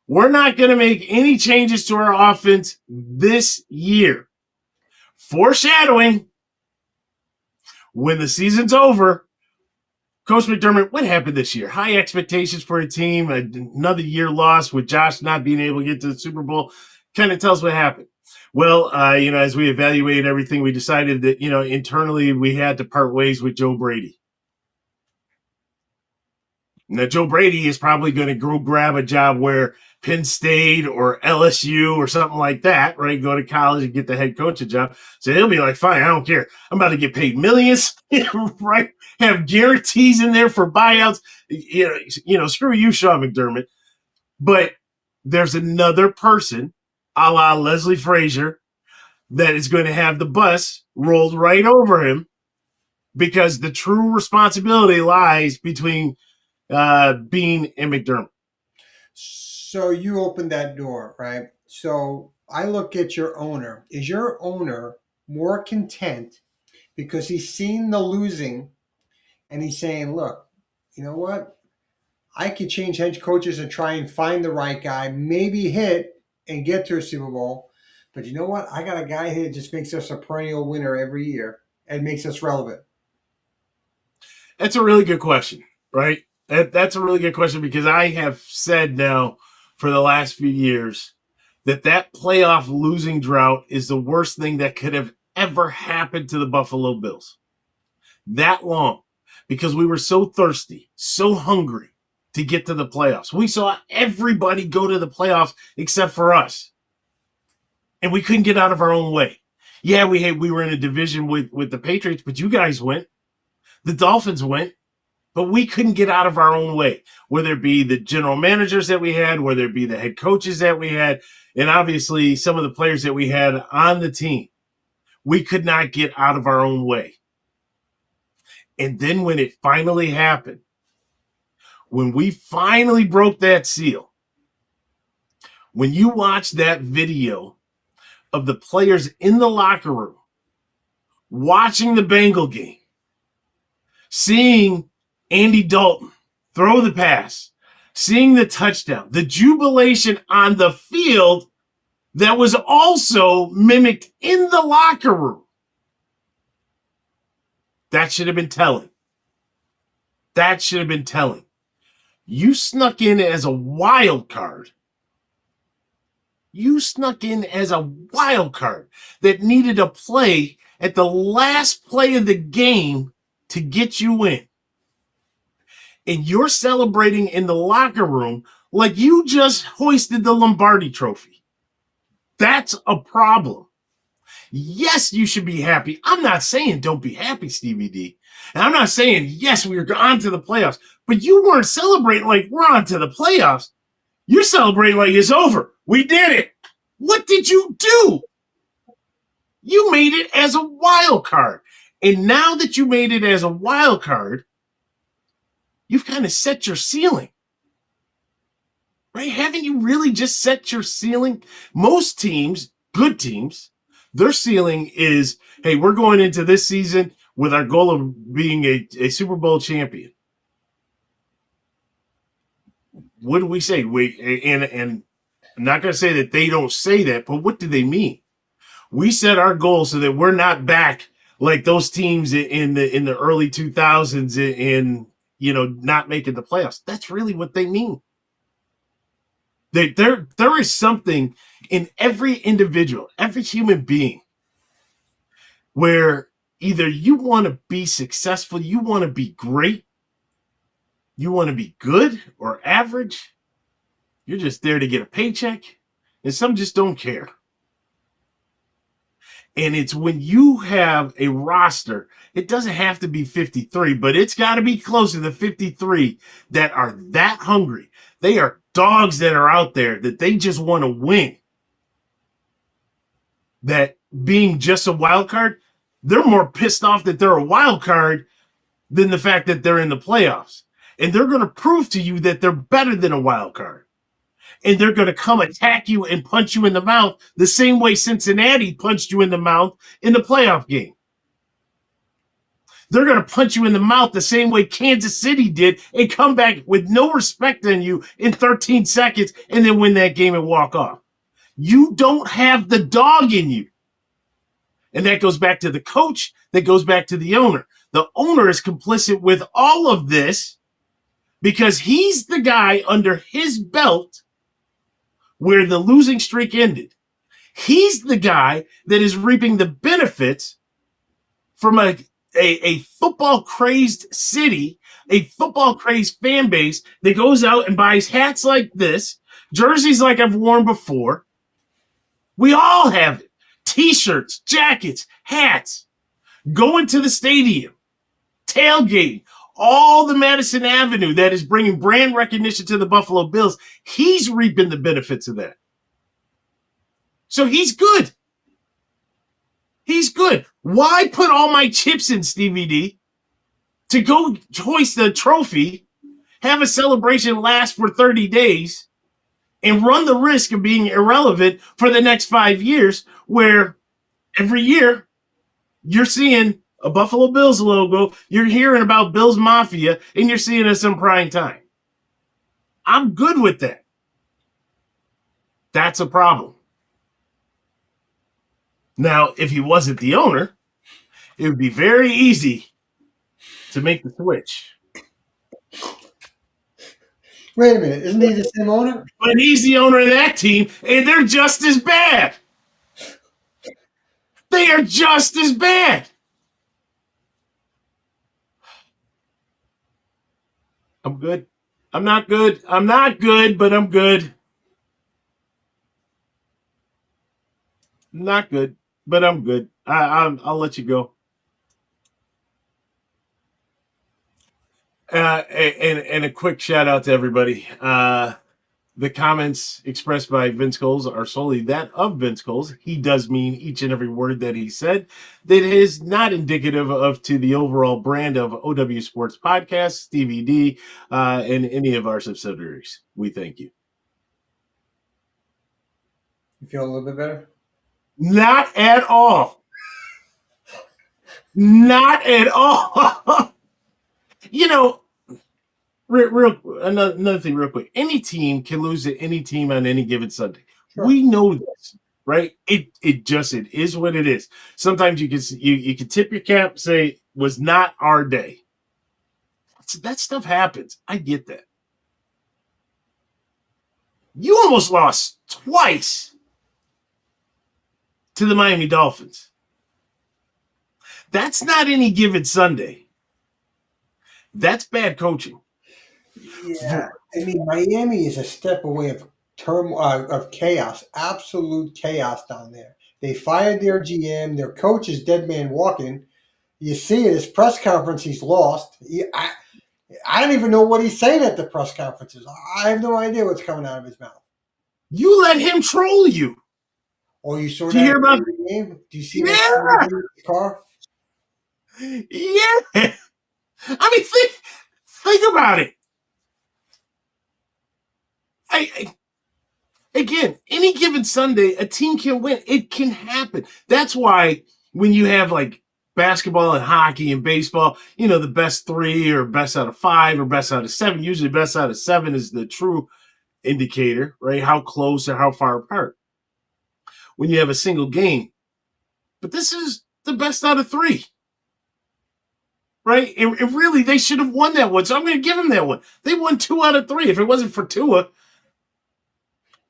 we're not going to make any changes to our offense this year. Foreshadowing, when the season's over, Coach McDermott, what happened this year? High expectations for a team, another year lost with Josh not being able to get to the Super Bowl. Kind of tells what happened. Well, as we evaluated everything, we decided that, internally we had to part ways with Joe Brady. Now, Joe Brady is probably going to go grab a job where Penn State or LSU or something like that, right? Go to college and get the head coaching job. So he'll be like, fine, I don't care. I'm about to get paid millions, right? Have guarantees in there for buyouts. Screw you, Sean McDermott. But there's another person, a la Leslie Frazier, that is going to have the bus rolled right over him because the true responsibility lies between Bean and McDermott. So you opened that door, right? So I look at your owner. Is your owner more content because he's seen the losing and he's saying, look, you know what? I could change head coaches and try and find the right guy, maybe hit and get to a Super Bowl. But you know what? I got a guy here that just makes us a perennial winner every year and makes us relevant. That's a really good question, right? That's a really good question because I have said now for the last few years that playoff losing drought is the worst thing that could have ever happened to the Buffalo Bills. That long, because we were so thirsty, so hungry to get to the playoffs. We saw everybody go to the playoffs except for us. And we couldn't get out of our own way. Yeah, we were in a division with the Patriots, but you guys went. The Dolphins went. But we couldn't get out of our own way, whether it be the general managers that we had, whether it be the head coaches that we had, and obviously some of the players that we had on the team. We could not get out of our own way. And then when it finally happened, when we finally broke that seal, when you watch that video of the players in the locker room watching the Bengal game, seeing Andy Dalton throw the pass, seeing the touchdown, the jubilation on the field that was also mimicked in the locker room. That should have been telling. That should have been telling. You snuck in as a wild card. You snuck in as a wild card that needed a play at the last play of the game to get you in. And you're celebrating in the locker room like you just hoisted the Lombardi trophy. That's a problem. Yes, you should be happy. I'm not saying don't be happy, Stevie D. And I'm not saying, yes, we are on to the playoffs. But you weren't celebrating like we're on to the playoffs. You're celebrating like it's over. We did it. What did you do? You made it as a wild card. And now that you made it as a wild card, you've kind of set your ceiling, right? Haven't you really just set your ceiling? Most teams, good teams, their ceiling is, hey, we're going into this season with our goal of being a Super Bowl champion. What do we say? And I'm not going to say that they don't say that, but what do they mean? We set our goal so that we're not back like those teams in the early 2000s in not making the playoffs. That's really what they mean. There is something in every individual, every human being, where either you want to be successful, you want to be great, you want to be good or average, you're just there to get a paycheck, and some just don't care. And it's when you have a roster, it doesn't have to be 53, but it's got to be closer to 53 that are that hungry. They are dogs that are out there that they just want to win. That being just a wild card, they're more pissed off that they're a wild card than the fact that they're in the playoffs. And they're going to prove to you that they're better than a wild card. And they're going to come attack you and punch you in the mouth the same way Cincinnati punched you in the mouth in the playoff game. They're going to punch you in the mouth the same way Kansas City did and come back with no respect on you in 13 seconds and then win that game and walk off. You don't have the dog in you. And that goes back to the coach. That goes back to the owner. The owner is complicit with all of this because he's the guy under his belt where the losing streak ended. He's the guy that is reaping the benefits from a football-crazed city, a football-crazed fan base that goes out and buys hats like this, jerseys like I've worn before. We all have it. T-shirts, jackets, hats. Going to the stadium, tailgating, all the Madison Avenue that is bringing brand recognition to the Buffalo Bills. He's reaping the benefits of that. So he's good. He's good. Why put all my chips in, Stevie D, to go hoist the trophy, have a celebration last for 30 days, and run the risk of being irrelevant for the next 5 years, where every year you're seeing a Buffalo Bills logo, you're hearing about Bills Mafia, and you're seeing us in prime time. I'm good with that. That's a problem. Now, if he wasn't the owner, it would be very easy to make the switch. Wait a minute, isn't he the same owner? But he's the owner of that team, and they're just as bad. They are just as bad. I'm good. I'm not good. I'm not good, but I'm good. Not good, but I'm good. I'll let you go. And a quick shout out to everybody. The comments expressed by Vince Coles are solely that of Vince Coles. He does mean each and every word that he said. That is not indicative of to the overall brand of OWSports Podcast, Stevie D, and any of our subsidiaries. We thank you. You feel a little bit better? Not at all. Not at all. You know, another thing real quick. Any team can lose to any team on any given Sunday. Sure. We know this, right? It is what it is. Sometimes you can tip your cap, say was not our day. That stuff happens. I get that. You almost lost twice to the Miami Dolphins. That's not any given Sunday. That's bad coaching. Yeah, I mean, Miami is a step away of of chaos, absolute chaos down there. They fired their GM. Their coach is dead man walking. You see it, his press conference, he's lost. I don't even know what he's saying at the press conferences. I have no idea what's coming out of his mouth. You let him troll you. Oh, you saw that? Do you hear about the game? Do you see that in the car? Yeah. I mean, think about it. Again, any given Sunday, a team can win. It can happen. That's why when you have like basketball and hockey and baseball, you know, the best 3 or best out of 5 or best out of 7, usually best out of 7 is the true indicator, right? How close or how far apart. When you have a single game. But this is the best out of 3. Right? And really, they should have won that one. So I'm going to give them that one. They won 2 out of 3. If it wasn't for Tua,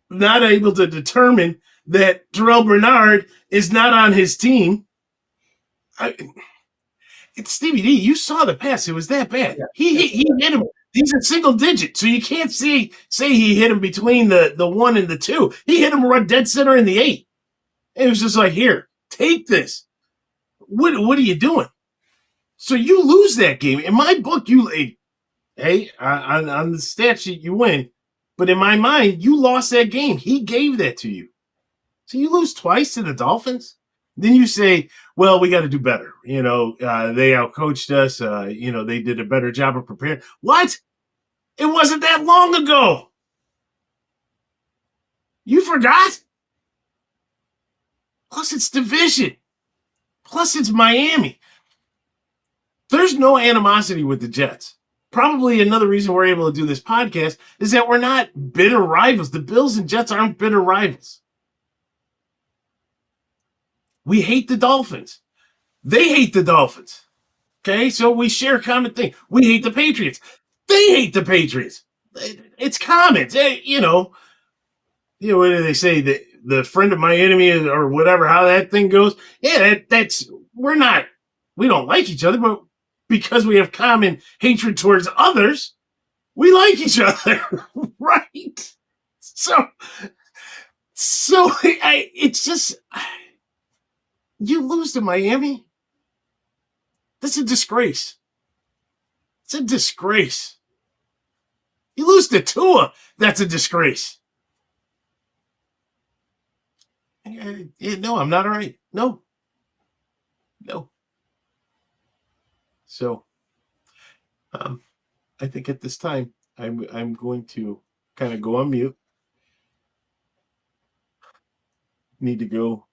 not able to determine that Terrell Bernard is not on his team. It's Stevie D. You saw the pass. It was that bad. Yeah. He hit him. He's a single digit, so you can't say he hit him between the 1 and the 2. He hit him right dead center in the 8. It was just like, here, take this. What are you doing? So you lose that game. In my book, on the stat sheet, you win. But in my mind, you lost that game. He gave that to you. So you lose twice to the Dolphins. Then you say, well, we got to do better. They outcoached us. They did a better job of preparing. What? It wasn't that long ago. You forgot? Plus, it's division. Plus, it's Miami. There's no animosity with the Jets. Probably another reason we're able to do this podcast is that we're not bitter rivals. The Bills and Jets aren't bitter rivals. We hate the Dolphins. They hate the Dolphins. Okay, so we share a common thing. We hate the Patriots. They hate the Patriots. It's common. What do they say? The friend of my enemy or whatever, how that thing goes. Yeah, we don't like each other, but because we have common hatred towards others, we like each other, right? So it's just, you lose to Miami. That's a disgrace. It's a disgrace. You lose to Tua. That's a disgrace. No, I'm not all right. No. So, I think at this time, I'm going to kind of go on mute. Need to go.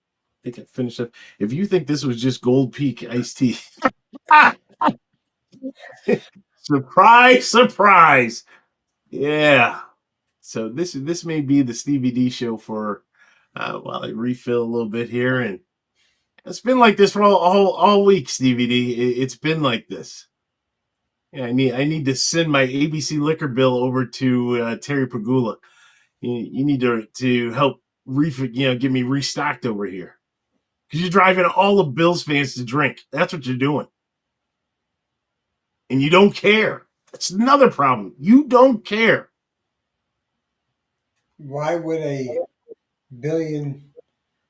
I think I finished up. If you think this was just Gold Peak iced tea, surprise! Yeah. So this may be the Stevie D show for while I refill a little bit here, and it's been like this for all week, Stevie D. It's been like this. Yeah, I need to send my ABC liquor bill over to Terry Pagula. You need to help get me restocked over here. Because you're driving all the Bills fans to drink. That's what you're doing. And you don't care. That's another problem. You don't care. Why would a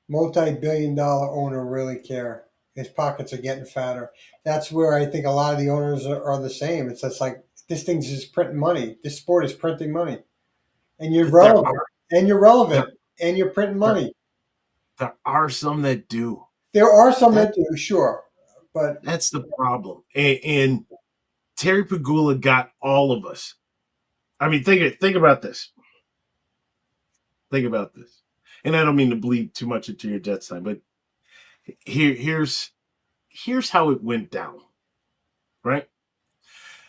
multi-billion-dollar owner really care? His pockets are getting fatter. That's where I think a lot of the owners are the same. It's just like, this thing's just printing money. This sport is printing money. And you're relevant. And you're printing money. There are some that do. There are some that do, sure. But that's the problem. And Terry Pagula got all of us. I mean, think about this. Think about this. And I don't mean to bleed too much into your Jets time, but here's how it went down. Right?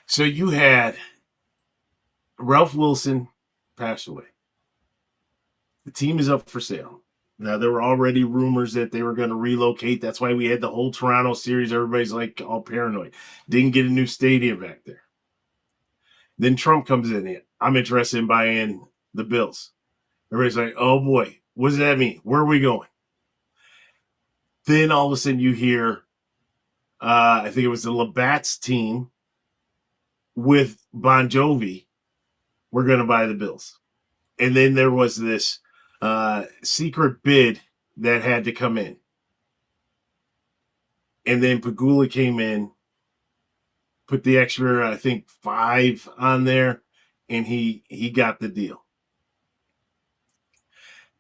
So you had Ralph Wilson pass away. The team is up for sale. Now, there were already rumors that they were going to relocate. That's why we had the whole Toronto series. Everybody's like all paranoid. Didn't get a new stadium back there. Then Trump comes in. I'm interested in buying the Bills. Everybody's like, oh boy, what does that mean? Where are we going? Then all of a sudden you hear, I think it was the Labatt's team with Bon Jovi. We're going to buy the Bills. And then there was this secret bid that had to come in. And then Pagula came in, put the extra, I think, 5 on there, and he got the deal.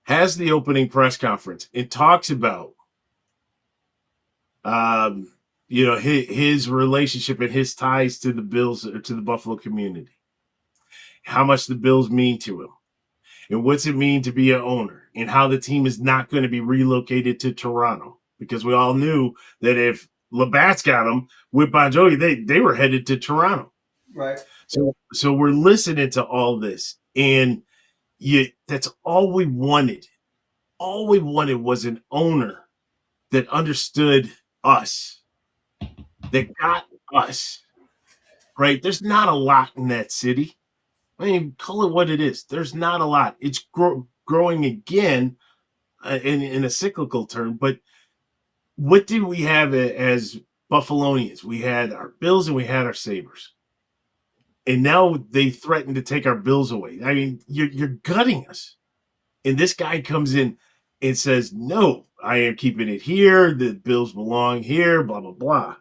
Has the opening press conference. It talks about his relationship and his ties to the Bills, or to the Buffalo community. How much the Bills mean to him. And what's it mean to be an owner, and how the team is not going to be relocated to Toronto, because we all knew that if Labatt's got them with Bon Jovi, they were headed to Toronto. Right. So we're listening to all this, and that's all we wanted. All we wanted was an owner that understood us, that got us. Right? There's not a lot in that city. I mean, call it what it is. There's not a lot. It's growing again in a cyclical term. But what did we have as Buffalonians? We had our Bills and we had our Sabres. And now they threaten to take our Bills away. I mean, you're gutting us. And this guy comes in and says, no, I am keeping it here. The Bills belong here, blah, blah, blah.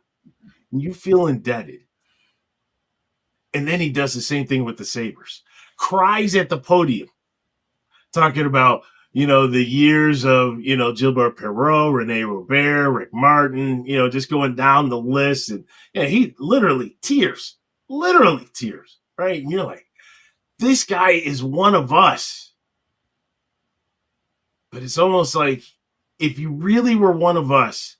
And you feel indebted. And then he does the same thing with the Sabres. Cries at the podium, talking about, the years of, Gilbert Perreault, Rene Robert, Rick Martin, just going down the list. And he literally tears, right? And you're like, this guy is one of us. But it's almost like if you really were one of us,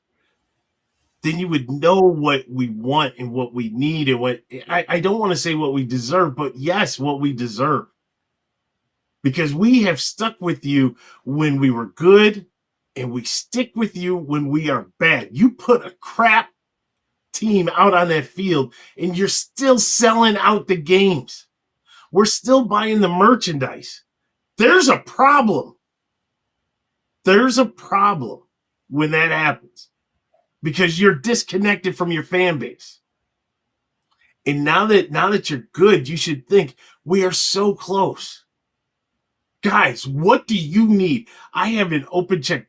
then you would know what we want and what we need and what I don't want to say what we deserve, but yes, what we deserve. Because we have stuck with you when we were good and we stick with you when we are bad. You put a crap team out on that field and you're still selling out the games. We're still buying the merchandise. There's a problem. There's a problem when that happens because you're disconnected from your fan base. And now that you're good, you should think we are so close. Guys, what do you need? I have an open check.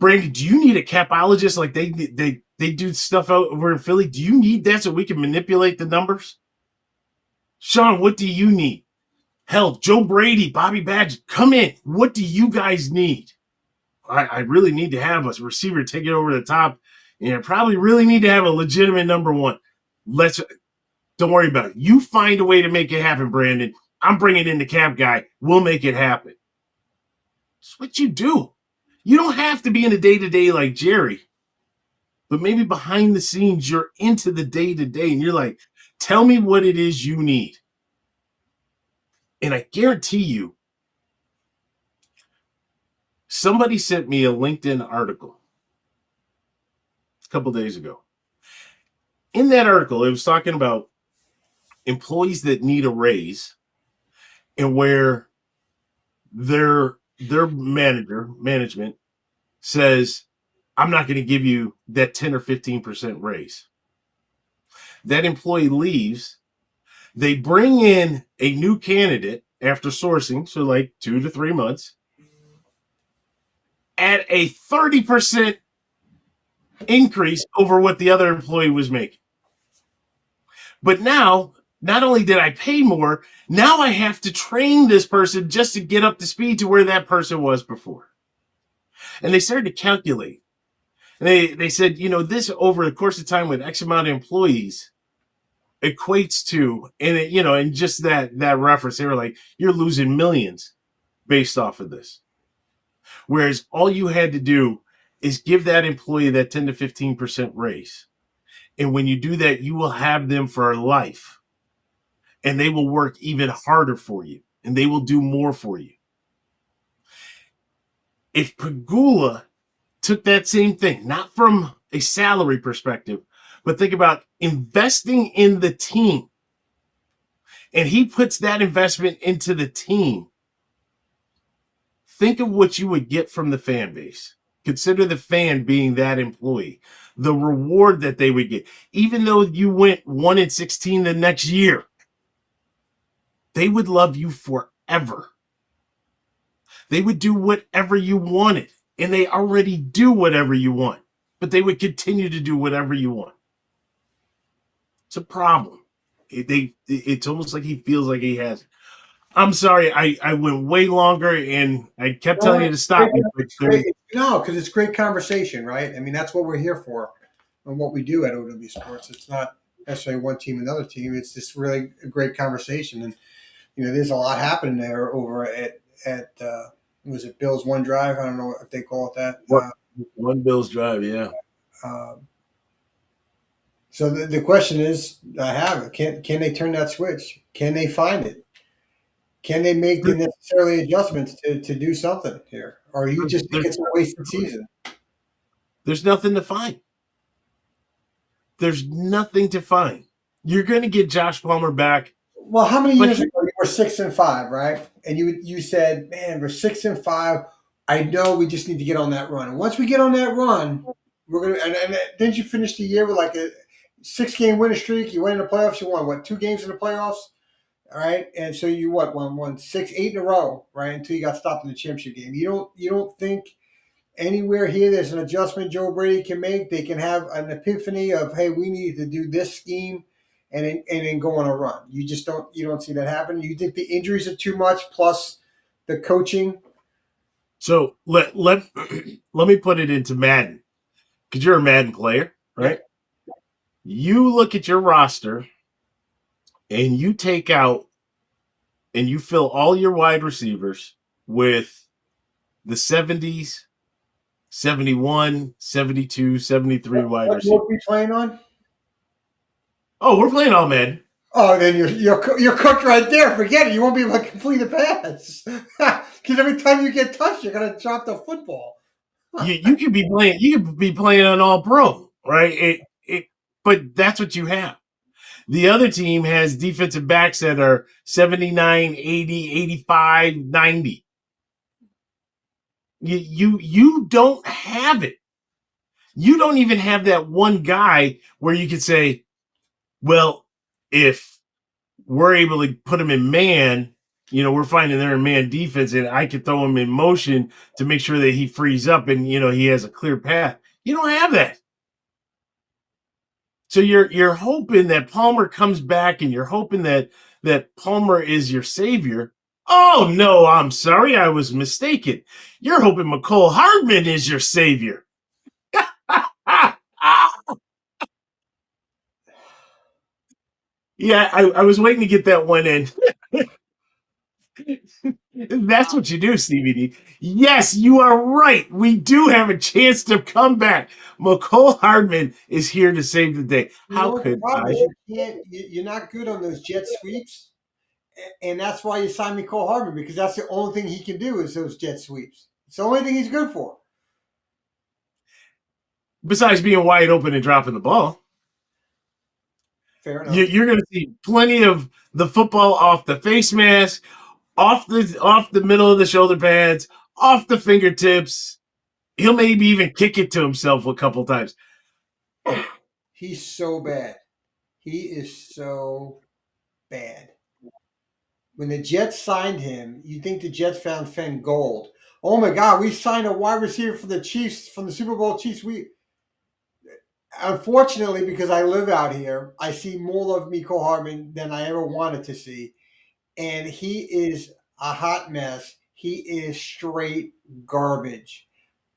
Brandon, do you need a capologist like they do stuff out over in Philly? Do you need that so we can manipulate the numbers? Sean, what do you need? Hell, Joe Brady, Bobby Badger, come in. What do you guys need? I really need to have a receiver take it over the top, and I probably really need to have a legitimate number one. Don't worry about it. You find a way to make it happen, Brandon. I'm bringing in the cap guy. We'll make it happen. That's what you do. You don't have to be in the day-to-day like Jerry, but maybe behind the scenes, you're into the day-to-day, and you're like, tell me what it is you need. And I guarantee you, somebody sent me a LinkedIn article a couple days ago. In that article, it was talking about employees that need a raise and where their management says, I'm not going to give you that 10 or 15% raise. That employee leaves. They bring in a new candidate after sourcing, so like 2 to 3 months, at a 30% increase over what the other employee was making. But now, not only did I pay more, now I have to train this person just to get up to speed to where that person was before. And they started to calculate. And they said, this over the course of time with X amount of employees equates to, and just that reference, they were like, you're losing millions based off of this. Whereas all you had to do is give that employee that 10 to 15% raise. And when you do that, you will have them for life. And they will work even harder for you. And they will do more for you. If Pagula took that same thing, not from a salary perspective, but think about investing in the team. And he puts that investment into the team. Think of what you would get from the fan base. Consider the fan being that employee, the reward that they would get. Even though you went 1-16 the next year, they would love you forever. They would do whatever you wanted, and they already do whatever you want, but they would continue to do whatever you want. It's a problem. It's almost like he feels like he has. I'm sorry, I went way longer, and I kept telling you to stop. No, because it's great conversation, right? I mean, that's what we're here for and what we do at OW Sports. It's not necessarily one team, another team. It's just really a great conversation. And, there's a lot happening there over at was it Bill's One Drive? I don't know if they call it that. One Bill's Drive, yeah. So the question is, can they turn that switch? Can they find it? Can they make the necessary adjustments to do something here? Or you just think it's a wasted season? There's nothing to find. There's nothing to find. You're going to get Josh Palmer back. Well, how many years ago we're 6-5, right? And you said, man, we're 6-5. I know we just need to get on that run. And once we get on that run, we're gonna. And didn't you finish the year with like a 6-game winning streak? You went in the playoffs. You won what, 2 games in the playoffs? All right, and so you won 6, 8 in a row, right? Until you got stopped in the championship game. You don't think anywhere here there's an adjustment Joe Brady can make? They can have an epiphany of, hey, we need to do this scheme, and then go on a run. You don't see that happen. You think the injuries are too much, plus the coaching. So let let me put it into Madden, because you're a Madden player, right? You look at your roster and you take out and you fill all your wide receivers with the 70s, 71, 72, 73 wide What receivers. are we playing on? Oh, we're playing all Madden. Oh, then you're cooked right there. Forget it. You won't be able to complete a pass because every time you get touched, you're gonna drop the football. You could be playing. You could be playing on All Pro, right? But that's what you have. The other team has defensive backs that are 79, 80, 85, 90. You don't have it. You don't even have that one guy where you could say, well, if we're able to put him in man, we're finding they're in man defense, and I could throw him in motion to make sure that he frees up and, he has a clear path. You don't have that. So you're hoping that Palmer comes back, and you're hoping that Palmer is your savior. Oh, no, I'm sorry. I was mistaken. You're hoping McCole Hardman is your savior. Yeah, I was waiting to get that one in. That's what you do, Stevie D. Yes, you are right. We do have a chance to come back. McCole Hardman is here to save the day. How The could problem I? is you're not good on those jet sweeps, and that's why you signed Nicole Hardman, because that's the only thing he can do is those jet sweeps. It's the only thing he's good for. Besides being wide open and dropping the ball, Fair enough. you're going to see plenty of the football off the face mask, off the middle of the shoulder pads, off the fingertips. He'll maybe even kick it to himself a couple times. He's so bad. He is so bad. When the Jets signed him, you think the Jets found Fenn gold. Oh my God, we signed a wide receiver for the Chiefs, from the Super Bowl Chiefs. Unfortunately, because I live out here, I see more of Mecole Hardman than I ever wanted to see. And he is a hot mess. He is straight garbage.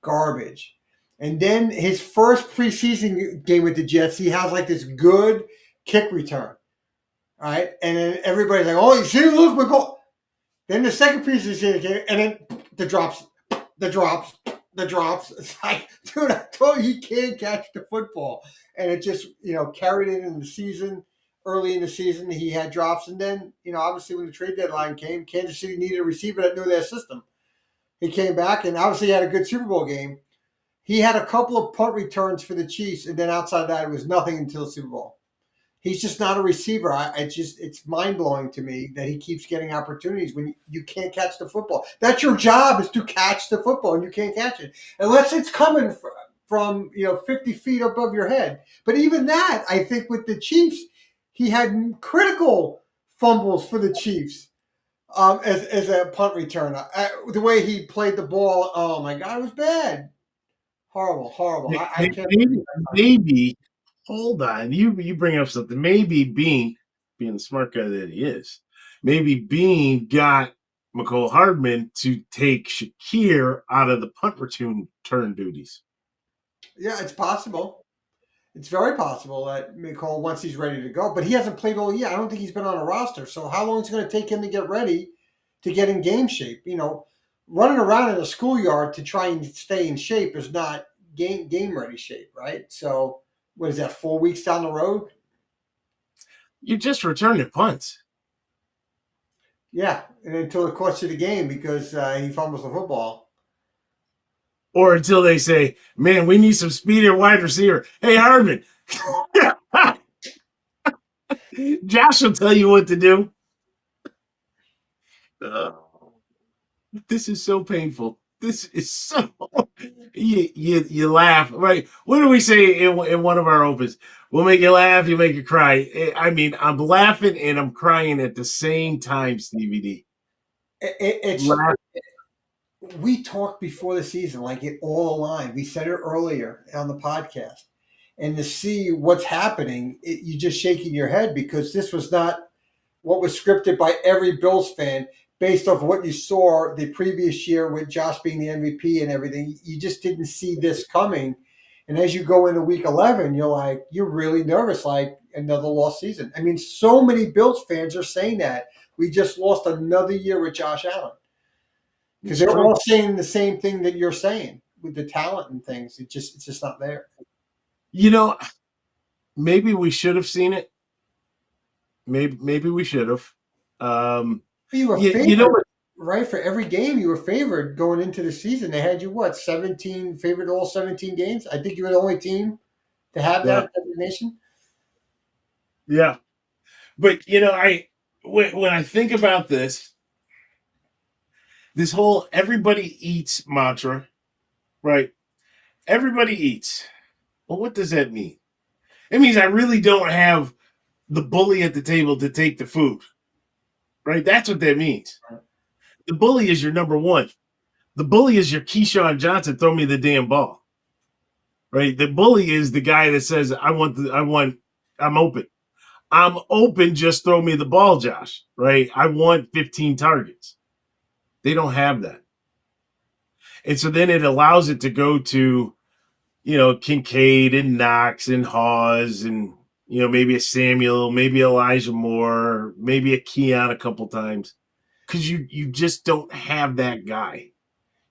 Garbage. And then his first preseason game with the Jets, he has like this good kick return. All right. And then everybody's like, oh, you see, look, McCall. Then the second preseason game, and then the drops. It's like, dude, I told you he can't catch the football. And it just, carried it in the season. Early in the season, he had drops. And then, obviously when the trade deadline came, Kansas City needed a receiver that knew their system. He came back and obviously had a good Super Bowl game. He had a couple of punt returns for the Chiefs, and then outside that, it was nothing until the Super Bowl. He's just not a receiver. It's mind-blowing to me that he keeps getting opportunities when you can't catch the football. That's your job, is to catch the football, and you can't catch it. Unless it's coming from 50 feet above your head. But even that, I think with the Chiefs, he had critical fumbles for the Chiefs as a punt returner. The way he played the ball, oh my God, it was bad. Horrible. I can't believe that. Maybe, hold on. You bring up something. Maybe being the smart guy that he is, maybe Bean got McCole Hardman to take Shakir out of the punt return duties. Yeah, it's possible. It's very possible that McCall, once he's ready to go, but he hasn't played all year. I don't think he's been on a roster. So how long is it going to take him to get ready, to get in game shape? Running around in a schoolyard to try and stay in shape is not game ready shape, right? So what is that, 4 weeks down the road? You just returning punts. Yeah, and until the course of the game, because he fumbles the football. Or until they say, man, we need some speed at wide receiver. Hey, Hardman. Josh will tell you what to do. This is so painful. This is so you laugh, right? What do we say in one of our opens? We'll make you laugh, you make you cry. I mean, I'm laughing and I'm crying at the same time, Stevie D. It's Laugh. we talked before the season, like it all aligned. We said it earlier on the podcast, and to see what's happening, you just shaking your head because this was not what was scripted by every Bills fan based off what you saw the previous year with Josh being the MVP and everything. You just didn't see this coming. And as you go into week 11, you're really nervous, like another lost season. I mean, so many Bills fans are saying that. We just lost another year with Josh Allen. Because It's they're true. all saying the same thing that you're saying with the talent and things. It's just not there. You know, maybe we should have seen it. Maybe we should have. You were You know favored, what? right? For every game, you were favored going into the season. They had you, what, 17, favored all 17 games? I think you were the only team to have Yeah, that designation. yeah. But when I think about this whole everybody eats mantra, right? Everybody eats. Well, what does that mean? It means I really don't have the bully at the table to take the food, right? That's what that means. The bully is your number one. The bully is your Keyshawn Johnson. Throw me the damn ball, right? The bully is the guy that says, I'm open. I'm open. Just throw me the ball, Josh, right? I want 15 targets. They don't have that. And so then it allows it to go to, Kincaid and Knox and Hawes and, maybe a Samuel, maybe Elijah Moore, maybe a Keon a couple times. Because you just don't have that guy.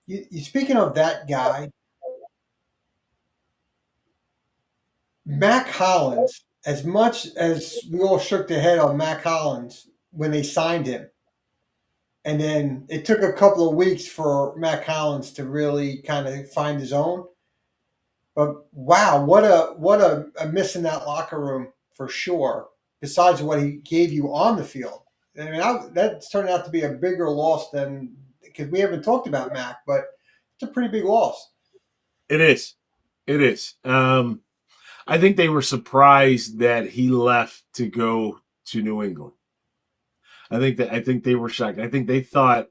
You speaking of that guy, Mac Hollins, as much as we all shook the head on Mac Hollins when they signed him, and then it took a couple of weeks for Mac Hollins to really kind of find his own. But wow, what a miss in that locker room for sure. Besides what he gave you on the field, I mean that's turned out to be a bigger loss than because we haven't talked about Mac, but it's a pretty big loss. It is. It is. I think they were surprised that he left to go to New England. I think they were shocked. I think they thought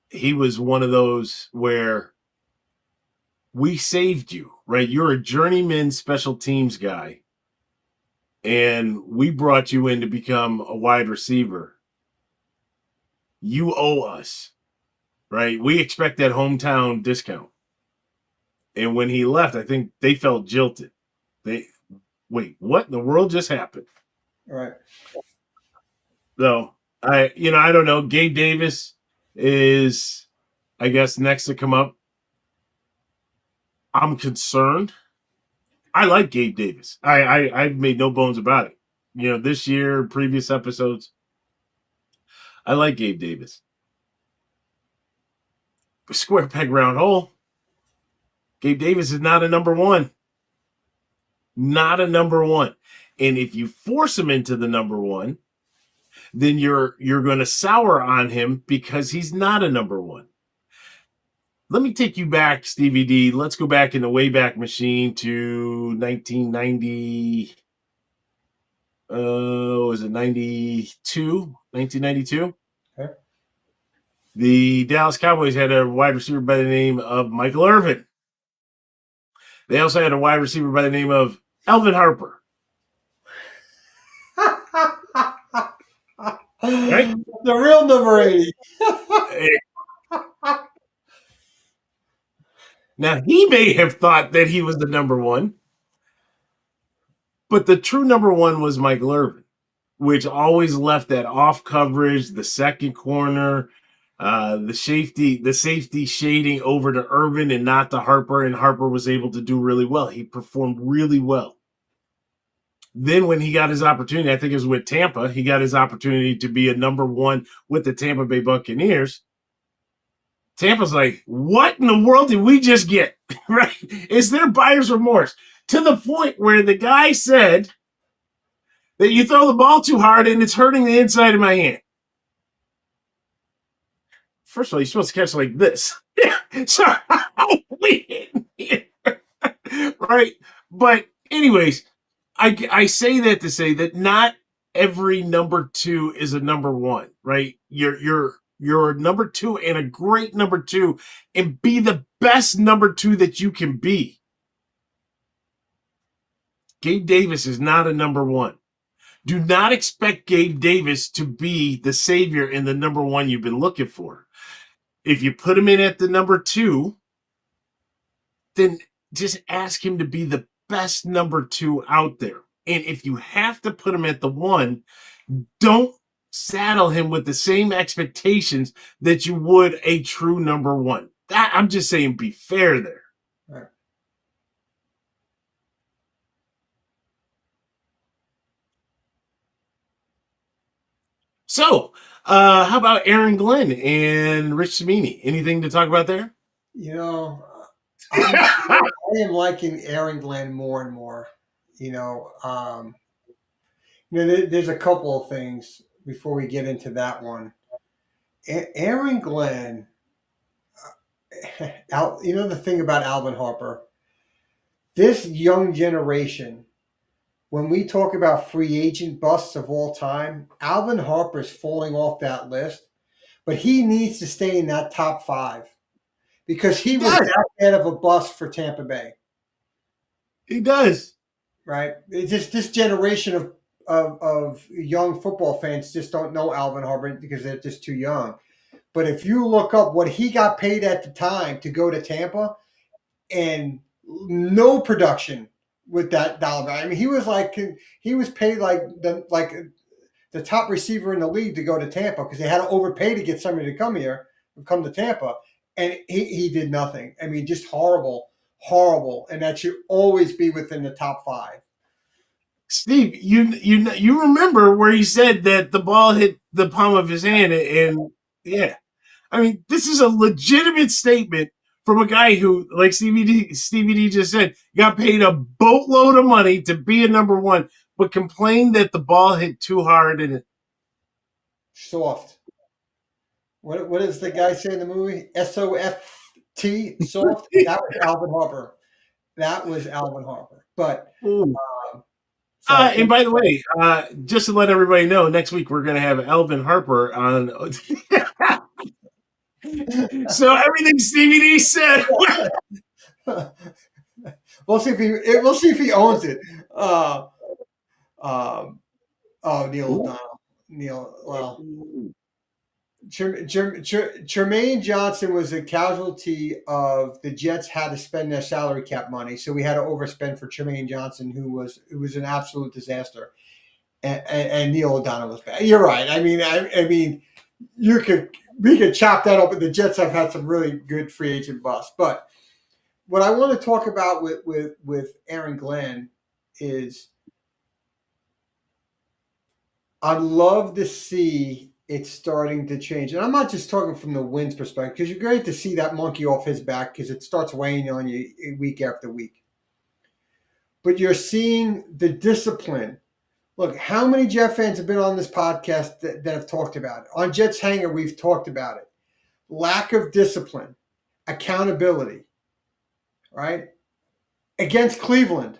he was one of those where we saved you, right? You're a journeyman special teams guy, and we brought you in to become a wide receiver. You owe us, right? We expect that hometown discount. And when he left, I think they felt jilted. Wait, what in the world just happened? All right. So I don't know. Gabe Davis is, I guess, next to come up. I'm concerned. I like Gabe Davis. I've made no bones about it. This year, previous episodes, I like Gabe Davis. Square peg round hole. Gabe Davis is not a number one. Not a number one. And if you force him into the number one, then you're going to sour on him because he's not a number one. Let me take you back, Stevie D. Let's go back in the Wayback Machine to 1990. Was it 92? 1992? Okay. The Dallas Cowboys had a wide receiver by the name of Michael Irvin. They also had a wide receiver by the name of Alvin Harper. Right? The real number 80. Now, he may have thought that he was the number one, but the true number one was Michael Irvin, which always left that off coverage, the second corner, the safety shading over to Irvin and not to Harper, and Harper was able to do really well. He performed really well. Then when he got his opportunity, I think it was with Tampa, he got his opportunity to be a number one with the Tampa Bay Buccaneers. Tampa's like, what in the world did we just get? Right? Is there buyer's remorse? To the point where the guy said that you throw the ball too hard and it's hurting the inside of my hand. first of all, you're supposed to catch like this. So we right? But anyways, I say that to say that not every number 2 is a number 1, right? You're a number 2 and a great number 2, and be the best number 2 that you can be. Gabe Davis is not a number 1. Do not expect Gabe Davis to be the savior and the number 1 you've been looking for. If you put him in at the number 2, then just ask him to be the best number 2 out there. And if you have to put him at the 1, don't saddle him with the same expectations that you would a true number 1. That, I'm just saying, be fair there. Right. So, how about Aaron Glenn and Rich Cimini? Anything to talk about there? You know, I am liking Aaron Glenn more and more. There's a couple of things before we get into that one. Aaron Glenn, the thing about Alvin Harper, this young generation, when we talk about free agent busts of all time, Alvin Harper is falling off that list, but he needs to stay in that top 5 because he was that bad of a bust for Tampa Bay. He does. Right? It's just this generation of young football fans just don't know Alvin Harper because they're just too young. But if you look up what he got paid at the time to go to Tampa, and no production with that dollar value. I mean, he was paid like the top receiver in the league to go to Tampa because they had to overpay to get somebody to come to Tampa, and he did nothing. I mean, just horrible, and that should always be within the top 5. Steve, you remember where he said that the ball hit the palm of his hand, and yeah, I mean, this is a legitimate statement from a guy who, like Stevie D just said, got paid a boatload of money to be a number 1, but complained that the ball hit too hard and it soft. What does the guy say in the movie? SOFT, soft. That was Alvin Harper. But and by the way, just to let everybody know, next week we're going to have Alvin Harper on. So everything Stevie D said. We'll see if he owns it. Neil O'Donnell. Well, Jermaine Johnson was a casualty of the Jets had to spend their salary cap money, so we had to overspend for Jermaine Johnson, who was an absolute disaster. And Neil O'Donnell was bad. You're right. I mean, we could chop that up, but the Jets have had some really good free agent busts. But what I want to talk about with Aaron Glenn is I'd love to see it starting to change. And I'm not just talking from the wins perspective, because you're great to see that monkey off his back because it starts weighing on you week after week. But you're seeing the discipline. Look, how many Jet fans have been on this podcast that have talked about it? On Jets Hangar, we've talked about it. Lack of discipline, accountability, right? Against Cleveland,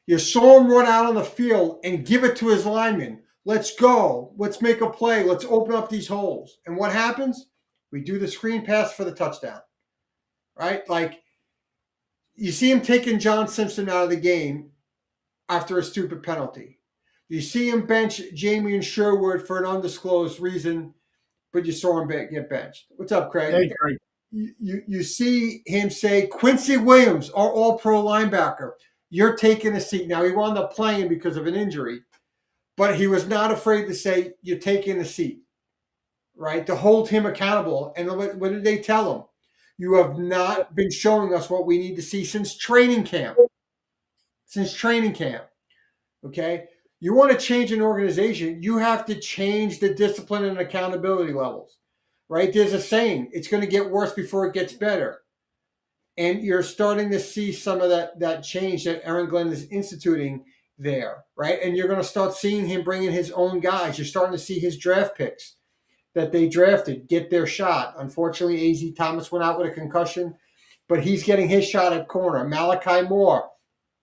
you saw him run out on the field and give it to his linemen. Let's go. Let's make a play. Let's open up these holes. And what happens? We do the screen pass for the touchdown, right? Like, you see him taking John Simpson out of the game after a stupid penalty. You see him bench Jamie and Sherwood for an undisclosed reason, but you saw him get benched. What's up, Craig? Hey, Craig. You see him say, Quincy Williams, our all-pro linebacker, you're taking a seat. Now, he wound up playing because of an injury, but he was not afraid to say, you're taking a seat, right, to hold him accountable. And what did they tell him? You have not been showing us what we need to see since training camp. Okay? You want to change an organization, you have to change the discipline and accountability levels, right? There's a saying, it's going to get worse before it gets better. And you're starting to see some of that change that Aaron Glenn is instituting there, right? And you're going to start seeing him bringing his own guys. You're starting to see his draft picks that they drafted get their shot. Unfortunately, A.Z. Thomas went out with a concussion, but he's getting his shot at corner. Malachi Moore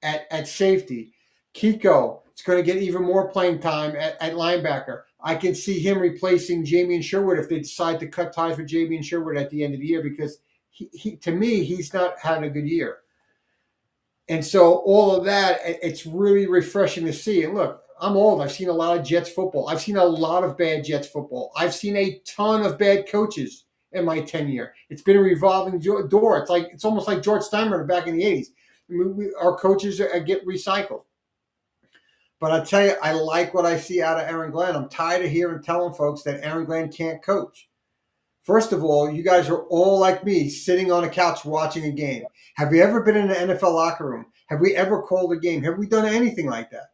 at safety. Kiko is going to get even more playing time at linebacker. I can see him replacing Jamie and Sherwood if they decide to cut ties with Jamie and Sherwood at the end of the year, because he to me, he's not having a good year. And so all of that, it's really refreshing to see. And look, I'm old. I've seen a lot of Jets football. I've seen a lot of bad Jets football. I've seen a ton of bad coaches in my tenure. It's been a revolving door. It's almost like George Steinbrenner back in the 80s. I mean, our coaches get recycled. But I tell you, I like what I see out of Aaron Glenn. I'm tired of hearing telling folks that Aaron Glenn can't coach. First of all, you guys are all like me, sitting on a couch watching a game. Have you ever been in an NFL locker room? Have we ever called a game? Have we done anything like that?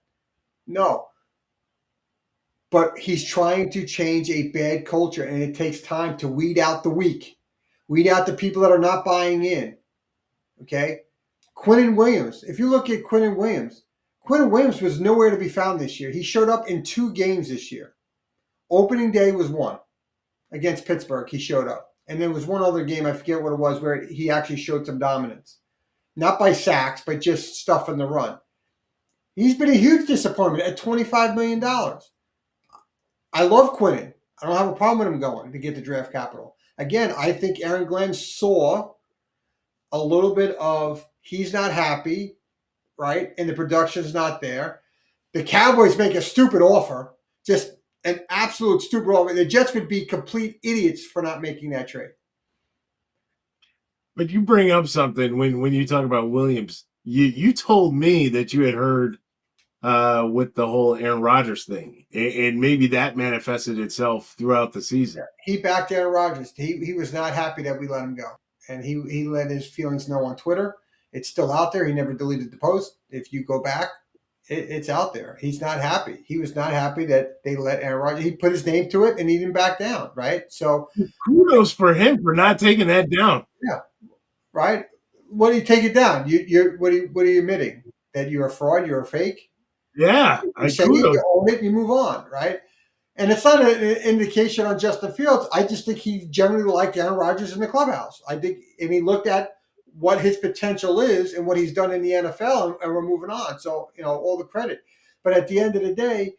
No. But he's trying to change a bad culture, and it takes time to weed out the weak, weed out the people that are not buying in. Okay? Quinnen Williams. If you look at Quinnen Williams was nowhere to be found this year. He showed up in 2 games this year. Opening day was 1 against Pittsburgh. He showed up. And there was one other game, I forget what it was, where he actually showed some dominance. Not by sacks, but just stuff in the run. He's been a huge disappointment at $25 million. I love Quinnen. I don't have a problem with him going to get the draft capital. Again, I think Aaron Glenn saw a little bit of he's not happy, right? And the production's not there. The Cowboys make a stupid offer, just an absolute stupid offer. The Jets would be complete idiots for not making that trade. But you bring up something when you talk about Williams. You told me that you had heard with the whole Aaron Rodgers thing, and maybe that manifested itself throughout the season. He backed Aaron Rodgers. He was not happy that we let him go, and he let his feelings know on Twitter. It's still out there. He never deleted the post. If you go back, it's out there. He's not happy. He was not happy that they let Aaron Rodgers. He put his name to it, and he didn't back down, right? So kudos for him for not taking that down. Yeah, right. What do you take it down? What are you admitting? That you're a fraud? You're a fake? Yeah, you own it. You move on, right? And it's not an indication on Justin Fields. I just think he generally liked Aaron Rodgers in the clubhouse. I think, and he looked at what his potential is and what he's done in the NFL, and we're moving on. So, all the credit. But at the end of the day,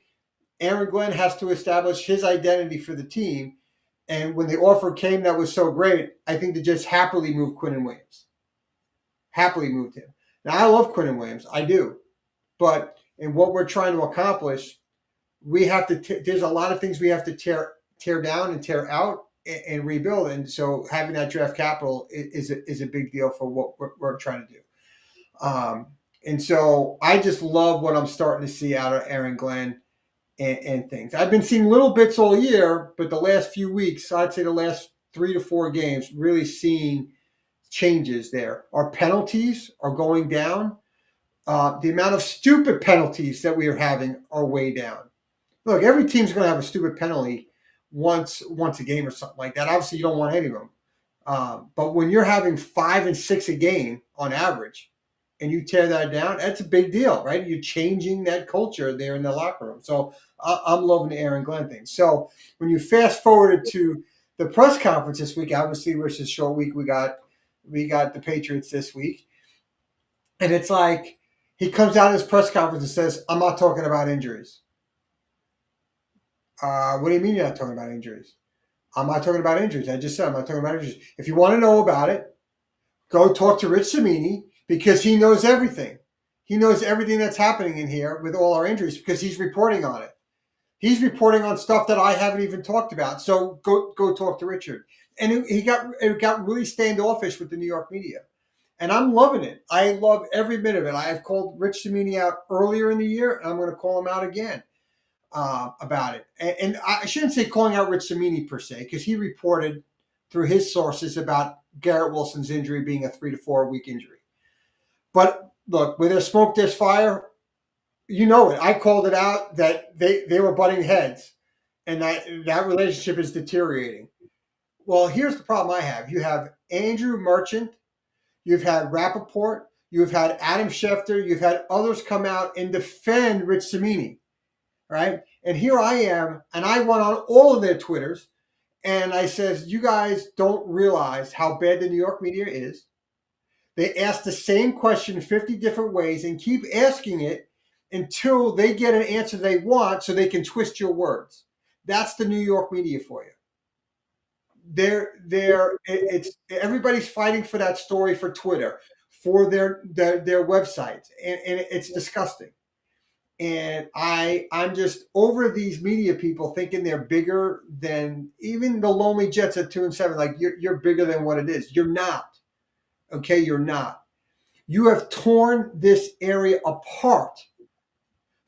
Aaron Glenn has to establish his identity for the team. And when the offer came that was so great, I think they just happily moved Quinnen Williams. Happily moved him. Now, I love Quinnen Williams. I do. But in what we're trying to accomplish, we have to there's a lot of things we have to tear down and tear out and rebuild. And so having that draft capital is a big deal for what we're trying to do. And so I just love what I'm starting to see out of Aaron Glenn and things. I've been seeing little bits all year, but the last few weeks, I'd say the last 3 to 4 games, really seeing changes there. Our penalties are going down. The amount of stupid penalties that we are having are way down. Look, every team's going to have a stupid penalty once a game or something like that. Obviously, you don't want any of them. But when you're having 5 and 6 a game on average, and you tear that down, that's a big deal, right? You're changing that culture there in the locker room. So I'm loving the Aaron Glenn thing. So when you fast forward to the press conference this week, obviously, which is a short week, we got the Patriots this week. And it's like he comes out of his press conference and says, I'm not talking about injuries. What do you mean you're not talking about injuries? I'm not talking about injuries. I just said I'm not talking about injuries. If you want to know about it, go talk to Rich Cimini, because he knows everything. He knows everything that's happening in here with all our injuries because he's reporting on it. He's reporting on stuff that I haven't even talked about. So go talk to Richard. And it got really standoffish with the New York media. And I'm loving it. I love every bit of it. I have called Rich Cimini out earlier in the year, and I'm going to call him out again about it. And I shouldn't say calling out Rich Cimini per se, because he reported through his sources about Garrett Wilson's injury being a 3 to 4 week injury. But look, where there's smoke, there's fire. You know it. I called it out that they were butting heads, and that relationship is deteriorating. Well, here's the problem I have. You have Andrew Merchant, you've had Rappaport, you've had Adam Schefter, you've had others come out and defend Rich Cimini, right? And here I am, and I went on all of their Twitters, And I says, you guys don't realize how bad the New York media is. They ask the same question 50 different ways and keep asking it until they get an answer they want so they can twist your words. That's the New York media for you. It's everybody's fighting for that story for Twitter, for their websites, and it's disgusting. And I'm just over these media people thinking they're bigger than even the lonely Jets at 2-7. Like you're bigger than what it is. You're not. Okay, you're not. You have torn this area apart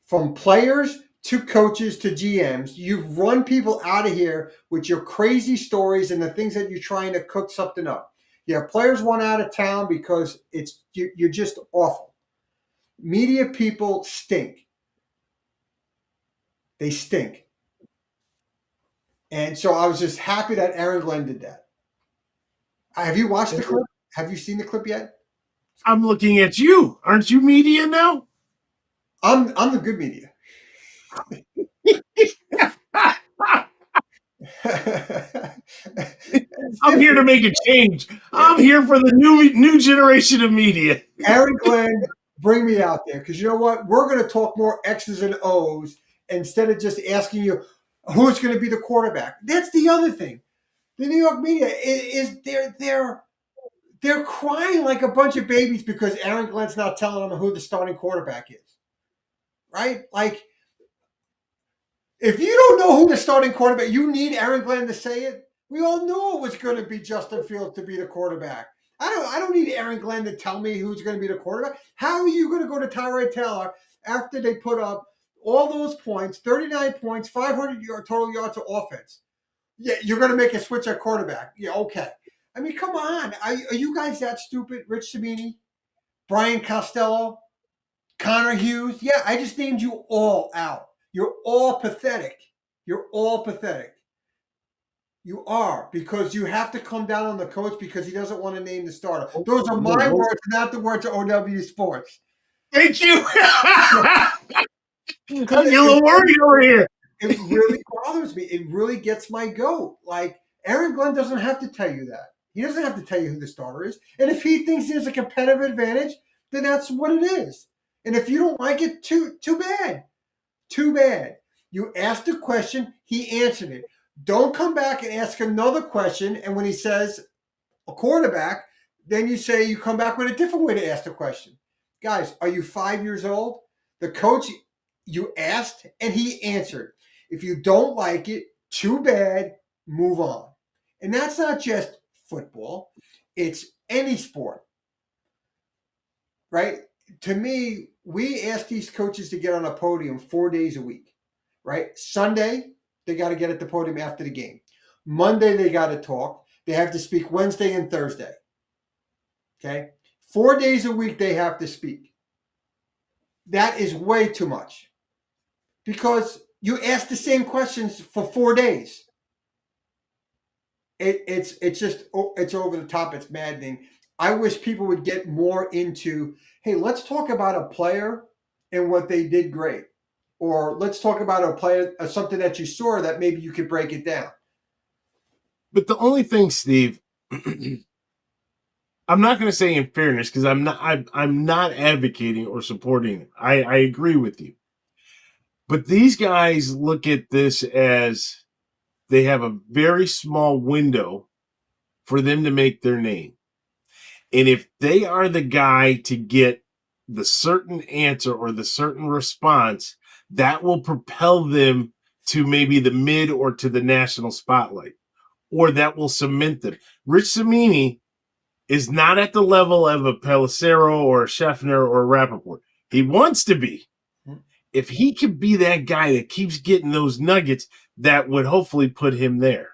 from players to coaches to GMs. You've run people out of here with your crazy stories and the things that you're trying to cook something up. You have players want out of town because you're just awful. Media people stink. They stink. And so I was just happy that Aaron Glenn did that. Have you watched the clip? Have you seen the clip yet? I'm looking at you. Aren't you media now? I'm the good media. I'm here to make a change. I'm here for the new generation of media. Aaron Glenn, bring me out there because you know what? We're going to talk more X's and O's instead of just asking you who's going to be the quarterback. That's the other thing. The New York media is they're crying like a bunch of babies because Aaron Glenn's not telling them who the starting quarterback is. Right? Like, if you don't know who the starting quarterback, you need Aaron Glenn to say it. We all knew it was going to be Justin Fields to be the quarterback. I don't need Aaron Glenn to tell me who's going to be the quarterback. How are you going to go to Tyrod Taylor after they put up all those points, 39 points, 500 total yards of offense? Yeah, you're going to make a switch at quarterback. Yeah, okay. I mean, come on. Are you guys that stupid? Rich Cimini, Brian Costello, Connor Hughes? Yeah, I just named you all out. You're all pathetic. You're all pathetic. You are, because you have to come down on the coach because he doesn't want to name the starter. Those are my words, not the words of OWSports. Thank you. I'm a little worried over here. It really bothers me. It really gets my goat. Like, Aaron Glenn doesn't have to tell you that. He doesn't have to tell you who the starter is. And if he thinks there's a competitive advantage, then that's what it is. And if you don't like it, too bad. Too bad. You asked a question, he answered it. Don't come back and ask another question, and when he says a quarterback, then you come back with a different way to ask the question. Guys, are you 5 years old? The coach, you asked, and he answered. If you don't like it, too bad, move on. And that's not just football. It's any sport, right? To me, we ask these coaches to get on a podium 4 days a week, right? Sunday, they got to get at the podium after the game. Monday, they got to talk. They have to speak Wednesday and Thursday. Okay? 4 days a week, they have to speak. That is way too much because you ask the same questions for 4 days. It's over the top. It's maddening. I wish people would get more into, hey, let's talk about a player and what they did great. Or let's talk about a player, something that you saw that maybe you could break it down. But the only thing, Steve, I'm not going to say in fairness because I'm not advocating or supporting it. I agree with you. But these guys look at this as they have a very small window for them to make their name. And if they are the guy to get the certain answer or the certain response, that will propel them to maybe the mid or to the national spotlight, or that will cement them. Rich Cimini is not at the level of a Pelissero or a Scheffner or a Rappaport. He wants to be. If he could be that guy that keeps getting those nuggets, that would hopefully put him there.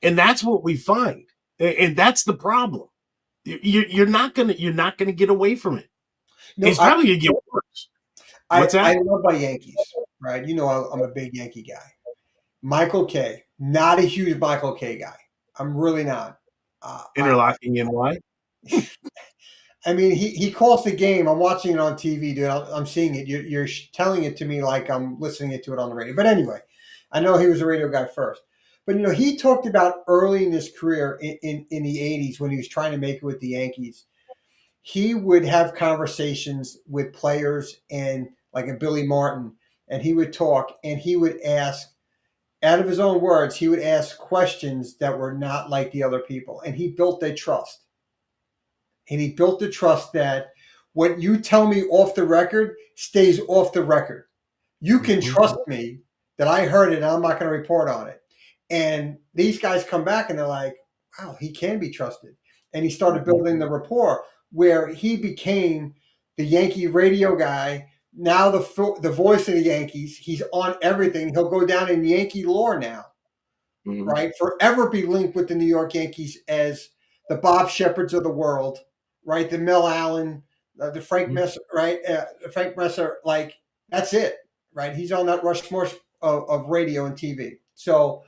And that's what we find. And that's the problem. You're not gonna get away from it. No, it's probably gonna get worse. What's that? I love my Yankees, right? You know, I'm a big Yankee guy. Michael Kay, not a huge Michael Kay guy. I'm really not. Interlocking in why? I mean, he calls the game. I'm watching it on TV, dude. I'm seeing it. You're telling it to me like I'm listening to it on the radio. But anyway, I know he was a radio guy first. But he talked about early in his career in the '80s when he was trying to make it with the Yankees. He would have conversations with players and like a Billy Martin, and he would talk and he would ask, out of his own words, he would ask questions that were not like the other people, and he built a trust. And he built the trust that what you tell me off the record stays off the record. You can trust me that I heard it and I'm not going to report on it. And these guys come back and they're like, wow, he can be trusted. And he started building the rapport where he became the Yankee radio guy. Now the voice of the Yankees, he's on everything. He'll go down in Yankee lore now, right? Forever be linked with the New York Yankees as the Bob Shepherds of the world, right? The Mel Allen, the Frank Messer, right? Frank Messer, like that's it, right? He's on that Rushmore of radio and TV. So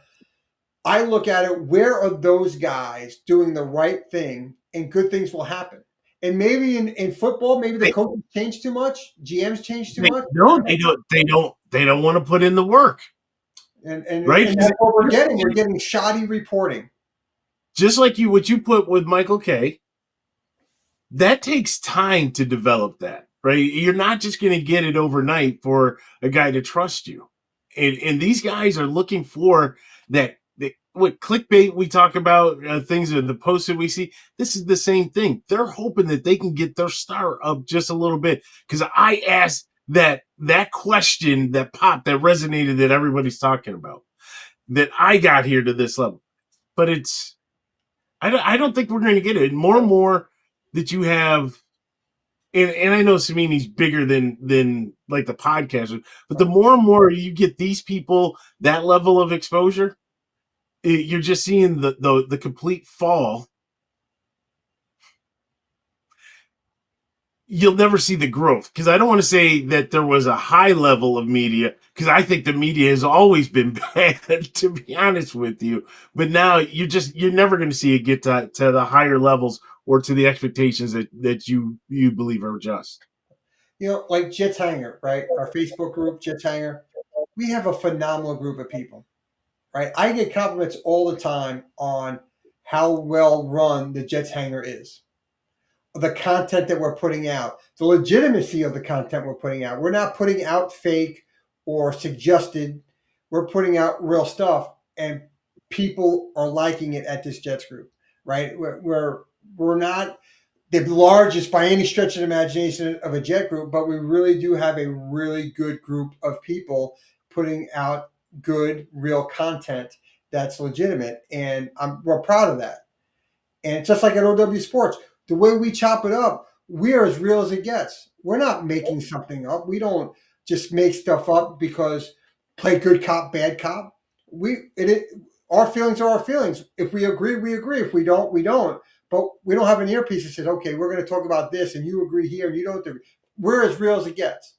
I look at it, where are those guys doing the right thing and good things will happen? And maybe in football, maybe the coaches change too much, GMs change too much. No, they don't. They don't want to put in the work. And right? And that's what we're getting. We're getting shoddy reporting. Just like what you put with Michael Kay, that takes time to develop that, right? You're not just going to get it overnight for a guy to trust you. And these guys are looking for that what clickbait we talk about, things in the posts that we see. This is the same thing. They're hoping that they can get their star up just a little bit because I asked that question that popped, that resonated, that everybody's talking about, that I got here to this level. But I don't think we're going to get it. More and more that you have, and I know Samini's bigger than like the podcasters, but the more and more you get these people that level of exposure, you're just seeing the complete fall. You'll never see the growth, because I don't want to say that there was a high level of media, because I think the media has always been bad, to be honest with you. But now you're never going to see it get to the higher levels or to the expectations that you believe are just. Like Jets Hanger, right? Our Facebook group, Jets Hanger. We have a phenomenal group of people, right? I get compliments all the time on how well run the Jets Hanger is. The content that we're putting out, the legitimacy of the content we're putting out. We're not putting out fake or suggested. We're putting out real stuff, and people are liking it at this Jets group, right? We're not the largest by any stretch of the imagination of a Jet group, but we really do have a really good group of people putting out good, real content that's legitimate, and we're proud of that. And it's just like at OWSports. The way we chop it up, we're as real as it gets. We're not making something up. We don't just make stuff up because play good cop, bad cop. Our feelings are our feelings. If we agree, we agree. If we don't, we don't. But we don't have an earpiece that says, okay, we're going to talk about this and you agree here and you don't agree. We're as real as it gets,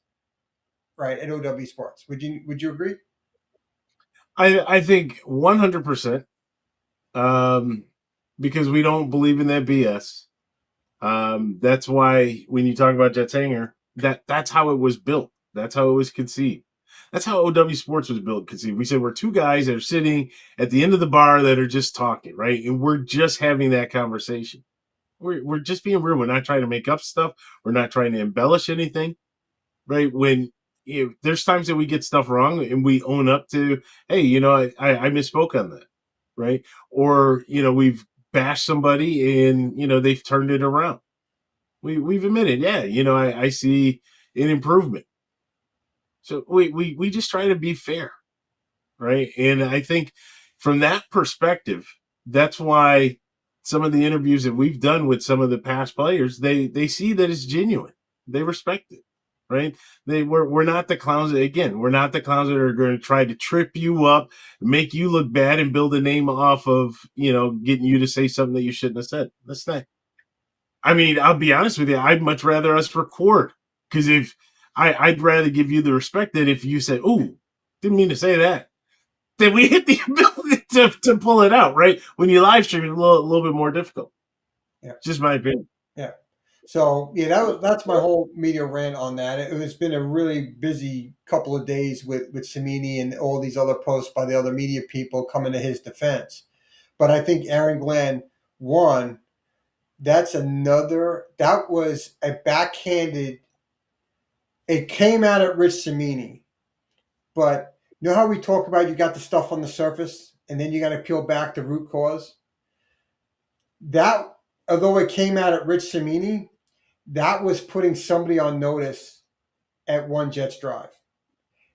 right, at OWSports. Would you agree? I think 100%, because we don't believe in that BS. That's why when you talk about Jets Hanger, that's how it was built. That's how it was conceived. That's how OWSports was built, conceived. We said we're two guys that are sitting at the end of the bar that are just talking, right? And we're just having that conversation. We're just being real. We're not trying to make up stuff. We're not trying to embellish anything, right? When there's times that we get stuff wrong and we own up to, hey, I misspoke on that, right? Or, we've bashed somebody and, they've turned it around. We've admitted, yeah, I see an improvement. So we just try to be fair, right? And I think from that perspective, that's why some of the interviews that we've done with some of the past players, they see that it's genuine. They respect it, right? We're not the clowns. Again, we're not the clowns that are going to try to trip you up, make you look bad, and build a name off of, getting you to say something that you shouldn't have said. That's not. I mean, I'll be honest with you. I'd much rather us record, because if I'd rather give you the respect that if you said, "Ooh, didn't mean to say that," then we hit the ability to pull it out, right? When you live stream, it's a little bit more difficult. Yeah, just my opinion. Yeah. So yeah, that's my whole media rant on that. It's been a really busy couple of days with Samini and all these other posts by the other media people coming to his defense. But I think Aaron Glenn won. That was a backhanded. It came out at Rich Samini, but you know how we talk about you got the stuff on the surface and then you got to peel back the root cause. That although it came out at Rich Samini, that was putting somebody on notice at One Jets Drive.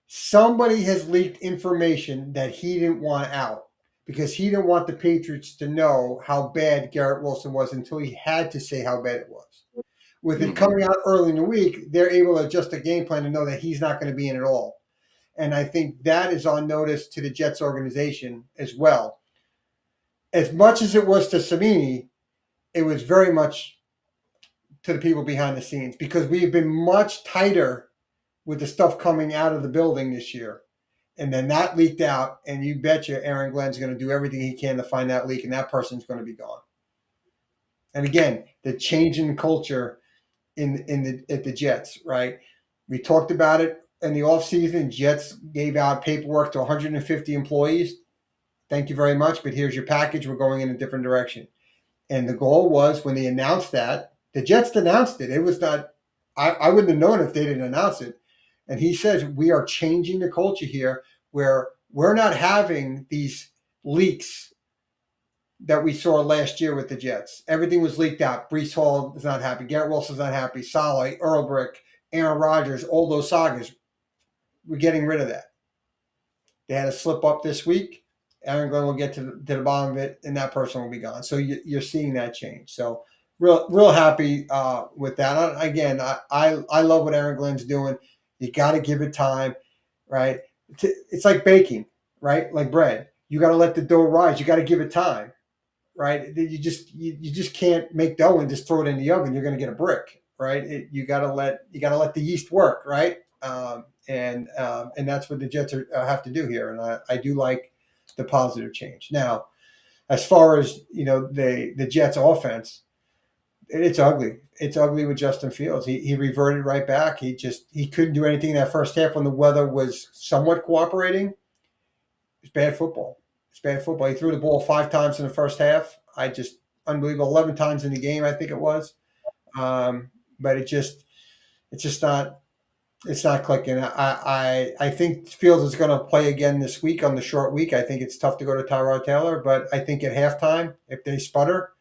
Somebody has leaked information that he didn't want out because he didn't want the Patriots to know how bad Garrett Wilson was until he had to say how bad it was. With it coming out early in the week, they're able to adjust the game plan to know that he's not going to be in at all. And I think that is on notice to the Jets organization as well. As much as it was to Samini, it was very much to the people behind the scenes because we've been much tighter with the stuff coming out of the building this year. And then that leaked out, and you betcha Aaron Glenn's going to do everything he can to find that leak, and that person's going to be gone. And again, the change in culture at the Jets, right? We talked about it in the offseason. Jets gave out paperwork to 150 employees. Thank you very much, but here's your package. We're going in a different direction. And the goal was when they announced that, the Jets announced it. It was not, I wouldn't have known if they didn't announce it. And he says, we are changing the culture here where we're not having these leaks that we saw last year with the Jets. Everything was leaked out. Breece Hall is not happy. Garrett Wilson's not happy. Saleh, Earl Brick, Aaron Rodgers, all those sagas. We're getting rid of that. They had a slip up this week. Aaron Glenn will get to the bottom of it, and that person will be gone. So you're seeing that change. So real happy with that. Again, I love what Aaron Glenn's doing. You got to give it time, right? It's like baking, right? Like bread. You got to let the dough rise. You got to give it time, right? You just can't make dough and just throw it in the oven. You're going to get a brick, right? You got to let the yeast work, right? And that's what the Jets have to do here. And I do like the positive change. Now, as far as the Jets offense, it's ugly. It's ugly with Justin Fields. He reverted right back. He couldn't do anything in that first half when the weather was somewhat cooperating. It's bad football. It's bad football. He threw the ball 5 times in the first half. Unbelievable. 11 times in the game, I think it was. But it's just not. It's not clicking. I think Fields is going to play again this week on the short week. I think it's tough to go to Tyrod Taylor, but I think at halftime, if they sputter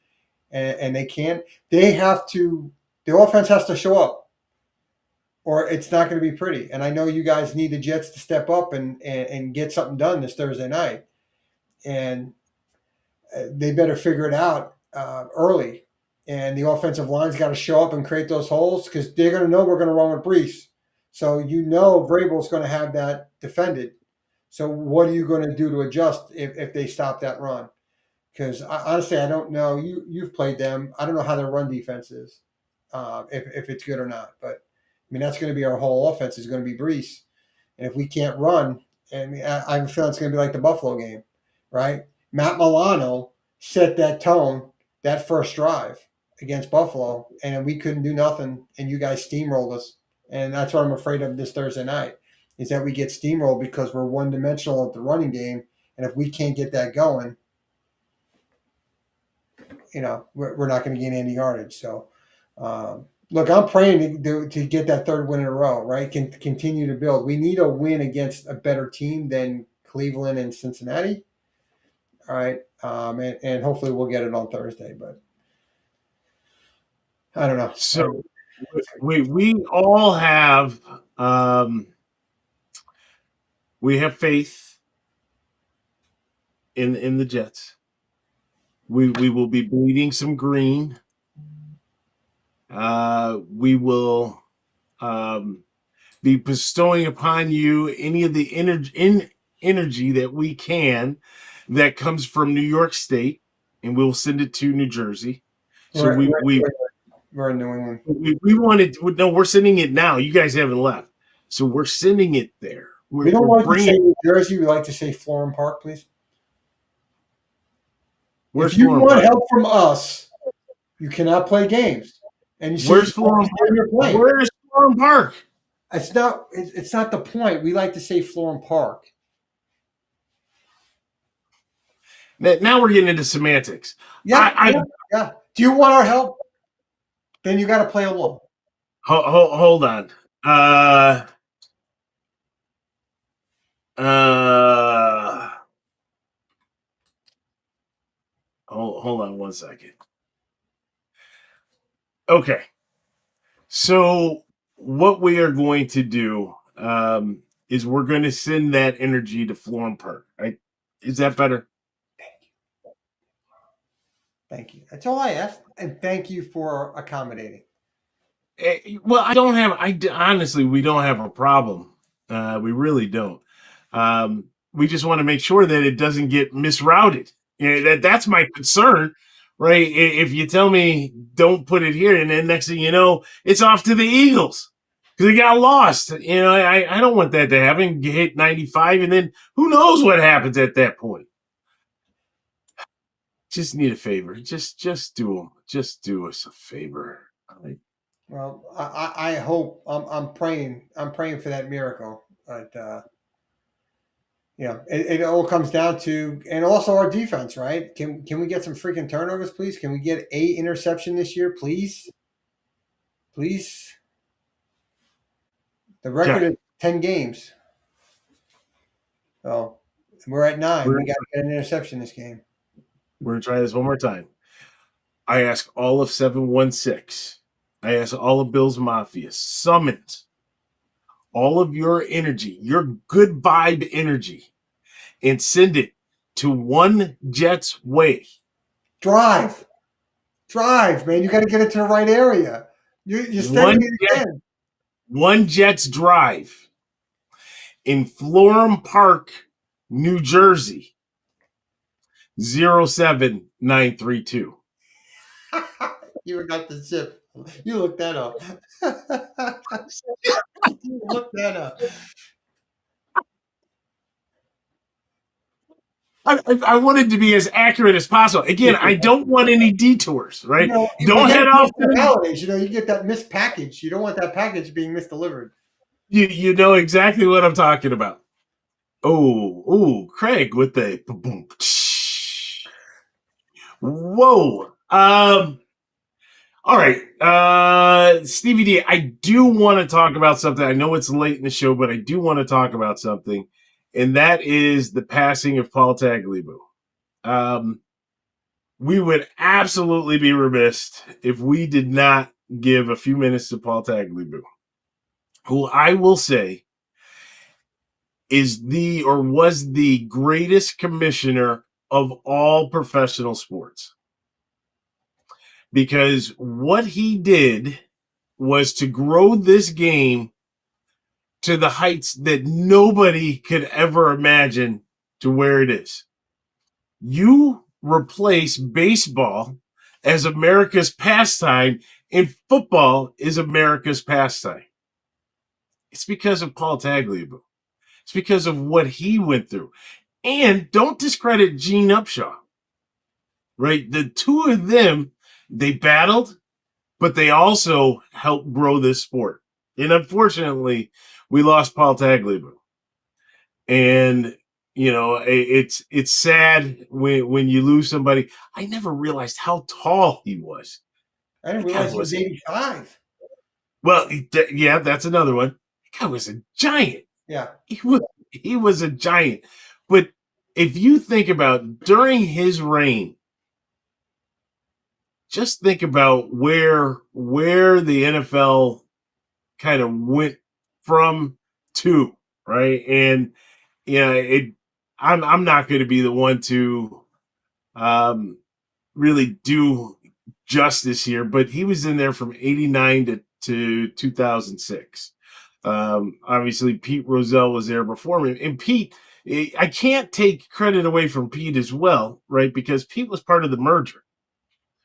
and they can't, the offense has to show up or it's not going to be pretty. And I know you guys need the Jets to step up and get something done this Thursday night. And they better figure it out early. And the offensive line's got to show up and create those holes because they're going to know we're going to run with Breece. So Vrabel's going to have that defended. So what are you going to do to adjust if they stop that run? Because honestly, I don't know. You've played them. I don't know how their run defense is, if it's good or not. But I mean, that's going to be our whole offense is going to be Breece. And if we can't run, I have a feeling it's going to be like the Buffalo game, right? Matt Milano set that tone that first drive against Buffalo, and we couldn't do nothing, and you guys steamrolled us. And that's what I'm afraid of this Thursday night, is that we get steamrolled because we're one-dimensional at the running game, and if we can't get that going, we're not going to gain any yardage. So, look, I'm praying to get that third win in a row, right? Continue to build. We need a win against a better team than Cleveland and Cincinnati. All right, and hopefully we'll get it on Thursday, but I don't know. So we all have we have faith in the Jets. We will be bleeding some green. We will be bestowing upon you any of the energy that we can that comes from New York State, and we'll send it to New Jersey. So we're in New England. We wanted no. We're sending it now. You guys haven't left, so we're sending it there. We don't like to say New Jersey. We like to say Florham Park, please. If you want help from us, you cannot play games. And you see, Where's Florham Park? your point. Where's Florham Park? It's not. It's not the point. We like to say Florham Park. Now we're getting into semantics. Yeah. Do you want our help? Then you got to play along. Hold on. Hold on one second. Okay. So what we are going to do is we're going to send that energy to Florham Park. Right? Is that better? Thank you. That's all I asked. And thank you for accommodating. Well, honestly, we don't have a problem. We really don't. We just want to make sure that it doesn't get misrouted. That's my concern, right? If you tell me don't put it here, and then next thing you know, it's off to the Eagles because they got lost. I don't want that to happen. You hit 95, and then who knows what happens at that point. Just need a favor. Just do us a favor. Well, I hope I'm praying for that miracle. But it all comes down to, and also our defense, right? Can we get some freaking turnovers, please? Can we get a interception this year, please? Please. The record is 10 games. So we're at 9. We got to get an interception this game. We're gonna try this one more time. I ask all of 716. I ask all of Bill's Mafia, summon all of your energy, your good vibe energy, and send it to One Jets Way. Drive, man. You got to get it to the right area. You're standing it again. One Jets Drive in Florham Park, New Jersey, 07932. You got the zip. You looked that up. You looked that up. I wanted to be as accurate as possible. Again, I don't want any detours, right? Don't head off to the holidays. You get that missed package. You don't want that package being misdelivered. You know exactly what I'm talking about. Oh, Craig with the boom. Whoa. All right. Stevie D, I do want to talk about something. I know it's late in the show, but I do want to talk about something. And that is the passing of Paul Tagliabue. We would absolutely be remiss if we did not give a few minutes to Paul Tagliabue, who I will say was the greatest commissioner of all professional sports. Because what he did was to grow this game to the heights that nobody could ever imagine to where it is. You replace baseball as America's pastime, and football is America's pastime. It's because of Paul Tagliabue. It's because of what he went through. And don't discredit Gene Upshaw, right? The two of them, they battled, but they also helped grow this sport. And unfortunately, we lost Paul Tagliabue. And, it's sad when you lose somebody. I never realized how tall he was. I didn't realize he was 85. Well, yeah, that's another one. That guy was a giant. Yeah. He was a giant. But if you think about during his reign, just think about where the NFL kind of went from to, right? And I'm not going to be the one to really do justice here, but he was in there from 89 to 2006. Obviously, Pete Rozelle was there before me. And Pete, I can't take credit away from Pete as well, right? Because Pete was part of the merger,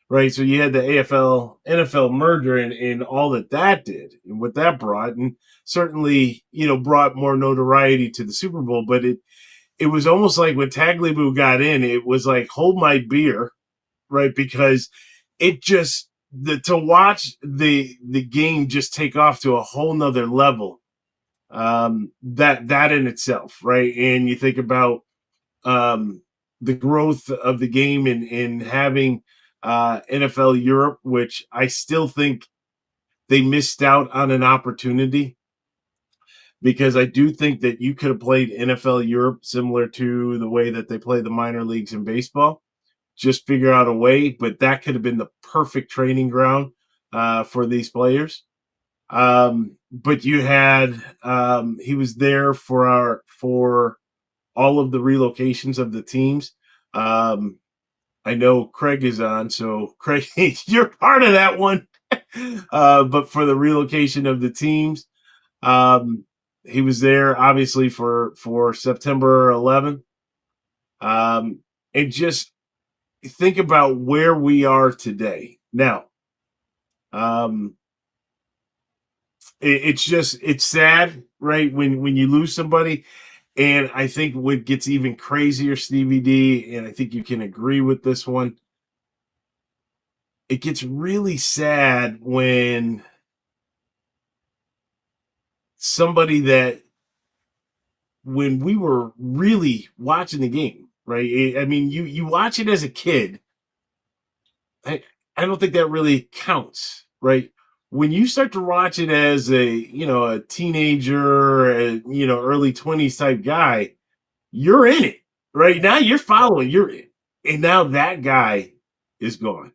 right? So you had the AFL-NFL merger and all that did and what that brought. And certainly, brought more notoriety to the Super Bowl. But it was almost like when Tagliabue got in, it was like, hold my beer, right? Because it just to watch the game just take off to a whole nother level, that in itself, right? And you think about the growth of the game in having NFL Europe, which I still think they missed out on an opportunity, because I do think that you could have played NFL Europe similar to the way that they play the minor leagues in baseball. Just figure out a way, but that could have been the perfect training ground for these players. But you had he was there for all of the relocations of the teams. I know Craig is on, so Craig, you're part of that one. But for the relocation of the teams, he was there obviously for September 11th. And just think about where we are today. Now, it's sad, right? When you lose somebody. And I think what gets even crazier, Stevie D, and I think you can agree with this one, it gets really sad when somebody that, when we were really watching the game, right? I mean, you watch it as a kid. I don't think that really counts, right? When you start to watch it as a teenager, early 20s type guy, you're in it right now. You're following. And now that guy is gone,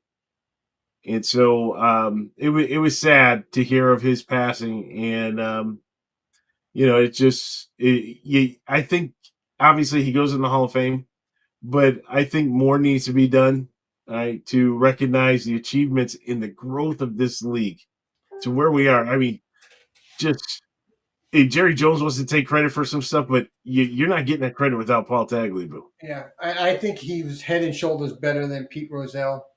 and so it was sad to hear of his passing, and I think obviously he goes in the Hall of Fame, but I think more needs to be done, right, to recognize the achievements in the growth of this league to where we are. I mean, just Jerry Jones wants to take credit for some stuff, but you're not getting that credit without Paul Tagliabue. Yeah, I think he was head and shoulders better than Pete Rozelle.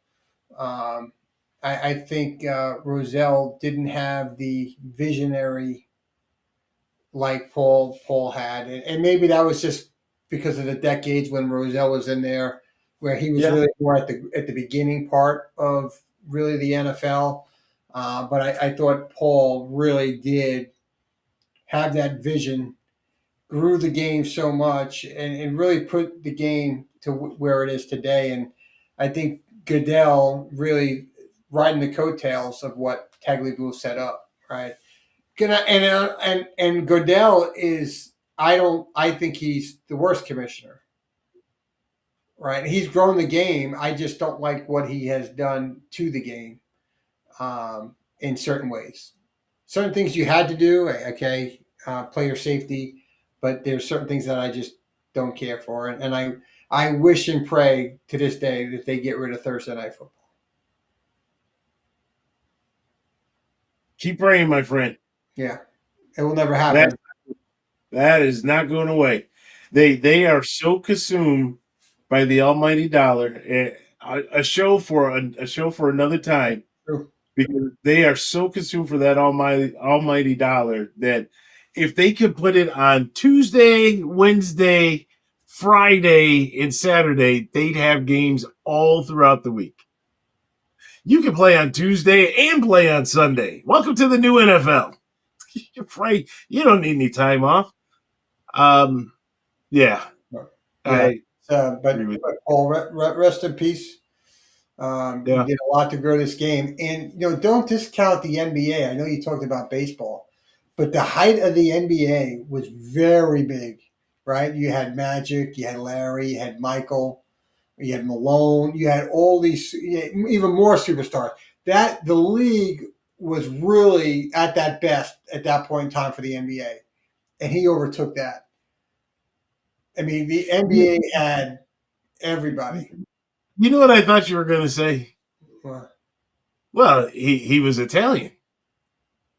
I think Rozelle didn't have the visionary like Paul had, and maybe that was just because of the decades when Rozelle was in there, where he was really more at the beginning part of really the NFL. But I thought Paul really did have that vision, grew the game so much, and really put the game to where it is today. And I think Goodell really riding the coattails of what Tagliabue set up, right? And Goodell is I think he's the worst commissioner, right? He's grown the game. I just don't like what he has done to the game in certain ways. Certain things you had to do, okay, player safety, but there's certain things that I just don't care for, and I wish and pray to this day that they get rid of Thursday Night Football. Keep praying, my friend. Yeah, it will never happen. That is not going away. They are so consumed by the almighty dollar. A show for another time, True. because they are so consumed for that almighty dollar that if they could put it on Tuesday, Wednesday, Friday, and Saturday, they'd have games all throughout the week. You can play on Tuesday and play on Sunday. Welcome to the new NFL. You're free. You don't need any time off. Yeah. But Paul, rest in peace. You did a lot to grow this game, and don't discount the NBA. I know you talked about baseball, but the height of the NBA was very big, right? You had Magic, you had Larry, you had Michael, you had Malone, you had all these, even more superstars. That the league was really at that best at that point in time for the NBA, and he overtook that. I mean, the NBA had everybody. You know what I thought you were going to say? What? Well, he was Italian.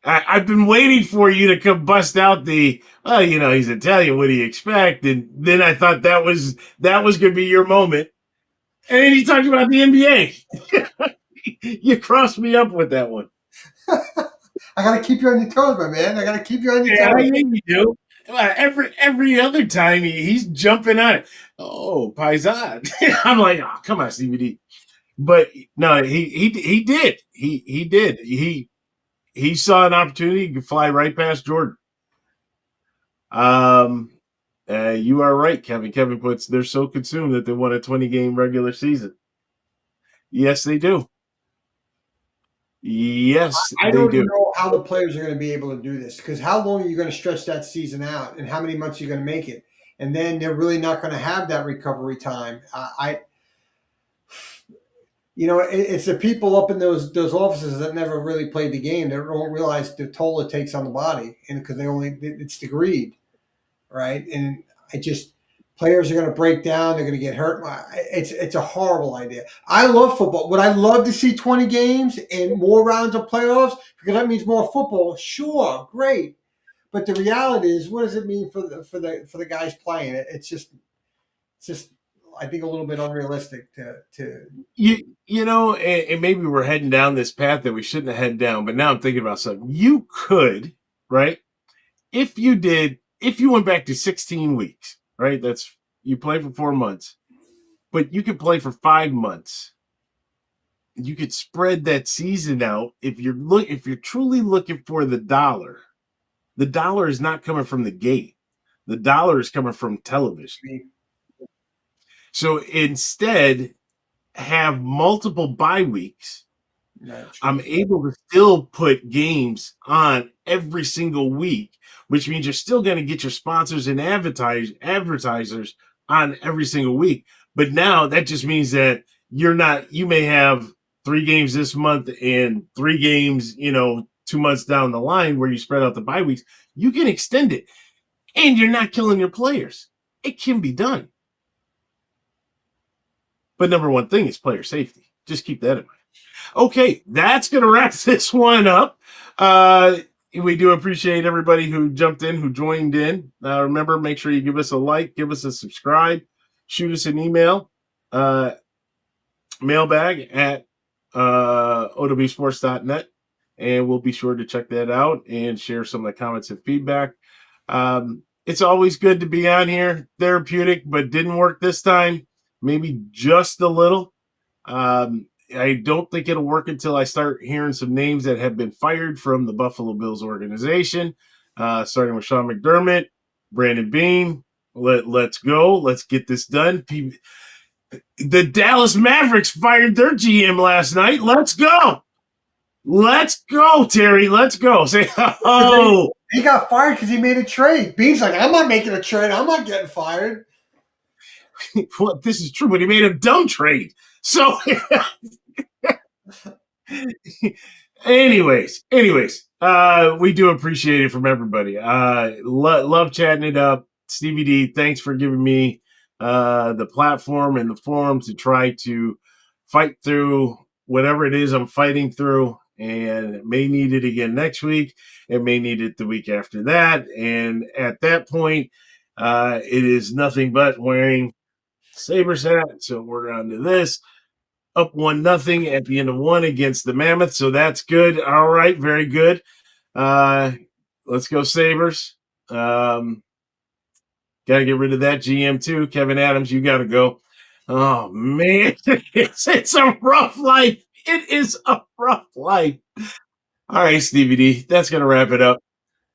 I've been waiting for you to come bust out he's Italian. What do you expect? And then I thought that was going to be your moment. And then he talked about the NBA. You crossed me up with that one. I got to keep you on your toes, my man. I got to keep you on your toes. I think you do. Every other time he's jumping on it. Oh, Paisan. I'm like, oh, come on, CBD. But no, he did. He did. He saw an opportunity to fly right past Jordan. You are right, Kevin. Kevin puts, they're so consumed that they won a 20-game regular season. Yes, they do. Yes, I they don't do. know how the players are going to be able to do this because how long are you going to stretch that season out and how many months are you going to make it? And then they're really not going to have that recovery time. It's the people up in those offices that never really played the game that don't realize the toll it takes on the body, and because it's the greed, right? And players are going to break down, they're going to get hurt. It's a horrible idea. I love football. Would I love to see 20 games and more rounds of playoffs because that means more football? Sure, great. But the reality is, what does it mean for the guys playing? It's just I think a little bit unrealistic to and maybe we're heading down this path that we shouldn't have headed down, but now I'm thinking about something. You could, right? If you went back to 16 weeks, right? That's you play for 4 months, but you could play for 5 months. You could spread that season out. If you're truly looking for the dollar is not coming from the gate. The dollar is coming from television. So instead, have multiple bye weeks. I'm able to still put games on every single week, which means you're still going to get your sponsors and advertisers on every single week. But now that just means that you may have 3 games this month and 3 games, 2 months down the line where you spread out the bye weeks. You can extend it and you're not killing your players. It can be done. But number one thing is player safety. Just keep that in mind. Okay, that's going to wrap this one up. We do appreciate everybody who jumped in, who joined in. Remember, make sure you give us a like, give us a subscribe, shoot us an email, mailbag at OWSports.net, and we'll be sure to check that out and share some of the comments and feedback. It's always good to be on here. Therapeutic, but didn't work this time. Maybe just a little. I don't think it'll work until I start hearing some names that have been fired from the Buffalo Bills organization, starting with Sean McDermott, Brandon Beane. Let's go. Let's get this done. The Dallas Mavericks fired their GM last night. Let's go. Let's go, Terry. Let's go. Say, oh. He got fired because he made a trade. Beane's like, I'm not making a trade. I'm not getting fired. Well, this is true, but he made a dumb trade. So, anyways, we do appreciate it from everybody. Love chatting it up. Stevie D, thanks for giving me the platform and the forum to try to fight through whatever it is I'm fighting through. And may need it again next week. It may need it the week after that. And at that point, it is nothing but wearing Sabres hat. So we're on to this. Up 1-0 at the end of 1 against the Mammoth. So that's good. All right. Very good. Let's go Sabres. Got to get rid of that GM too. Kevin Adams, you got to go. Oh, man. It's a rough life. It is a rough life. All right, Stevie D. That's going to wrap it up.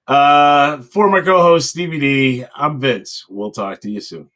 For my co-host, Stevie D, I'm Vince. We'll talk to you soon.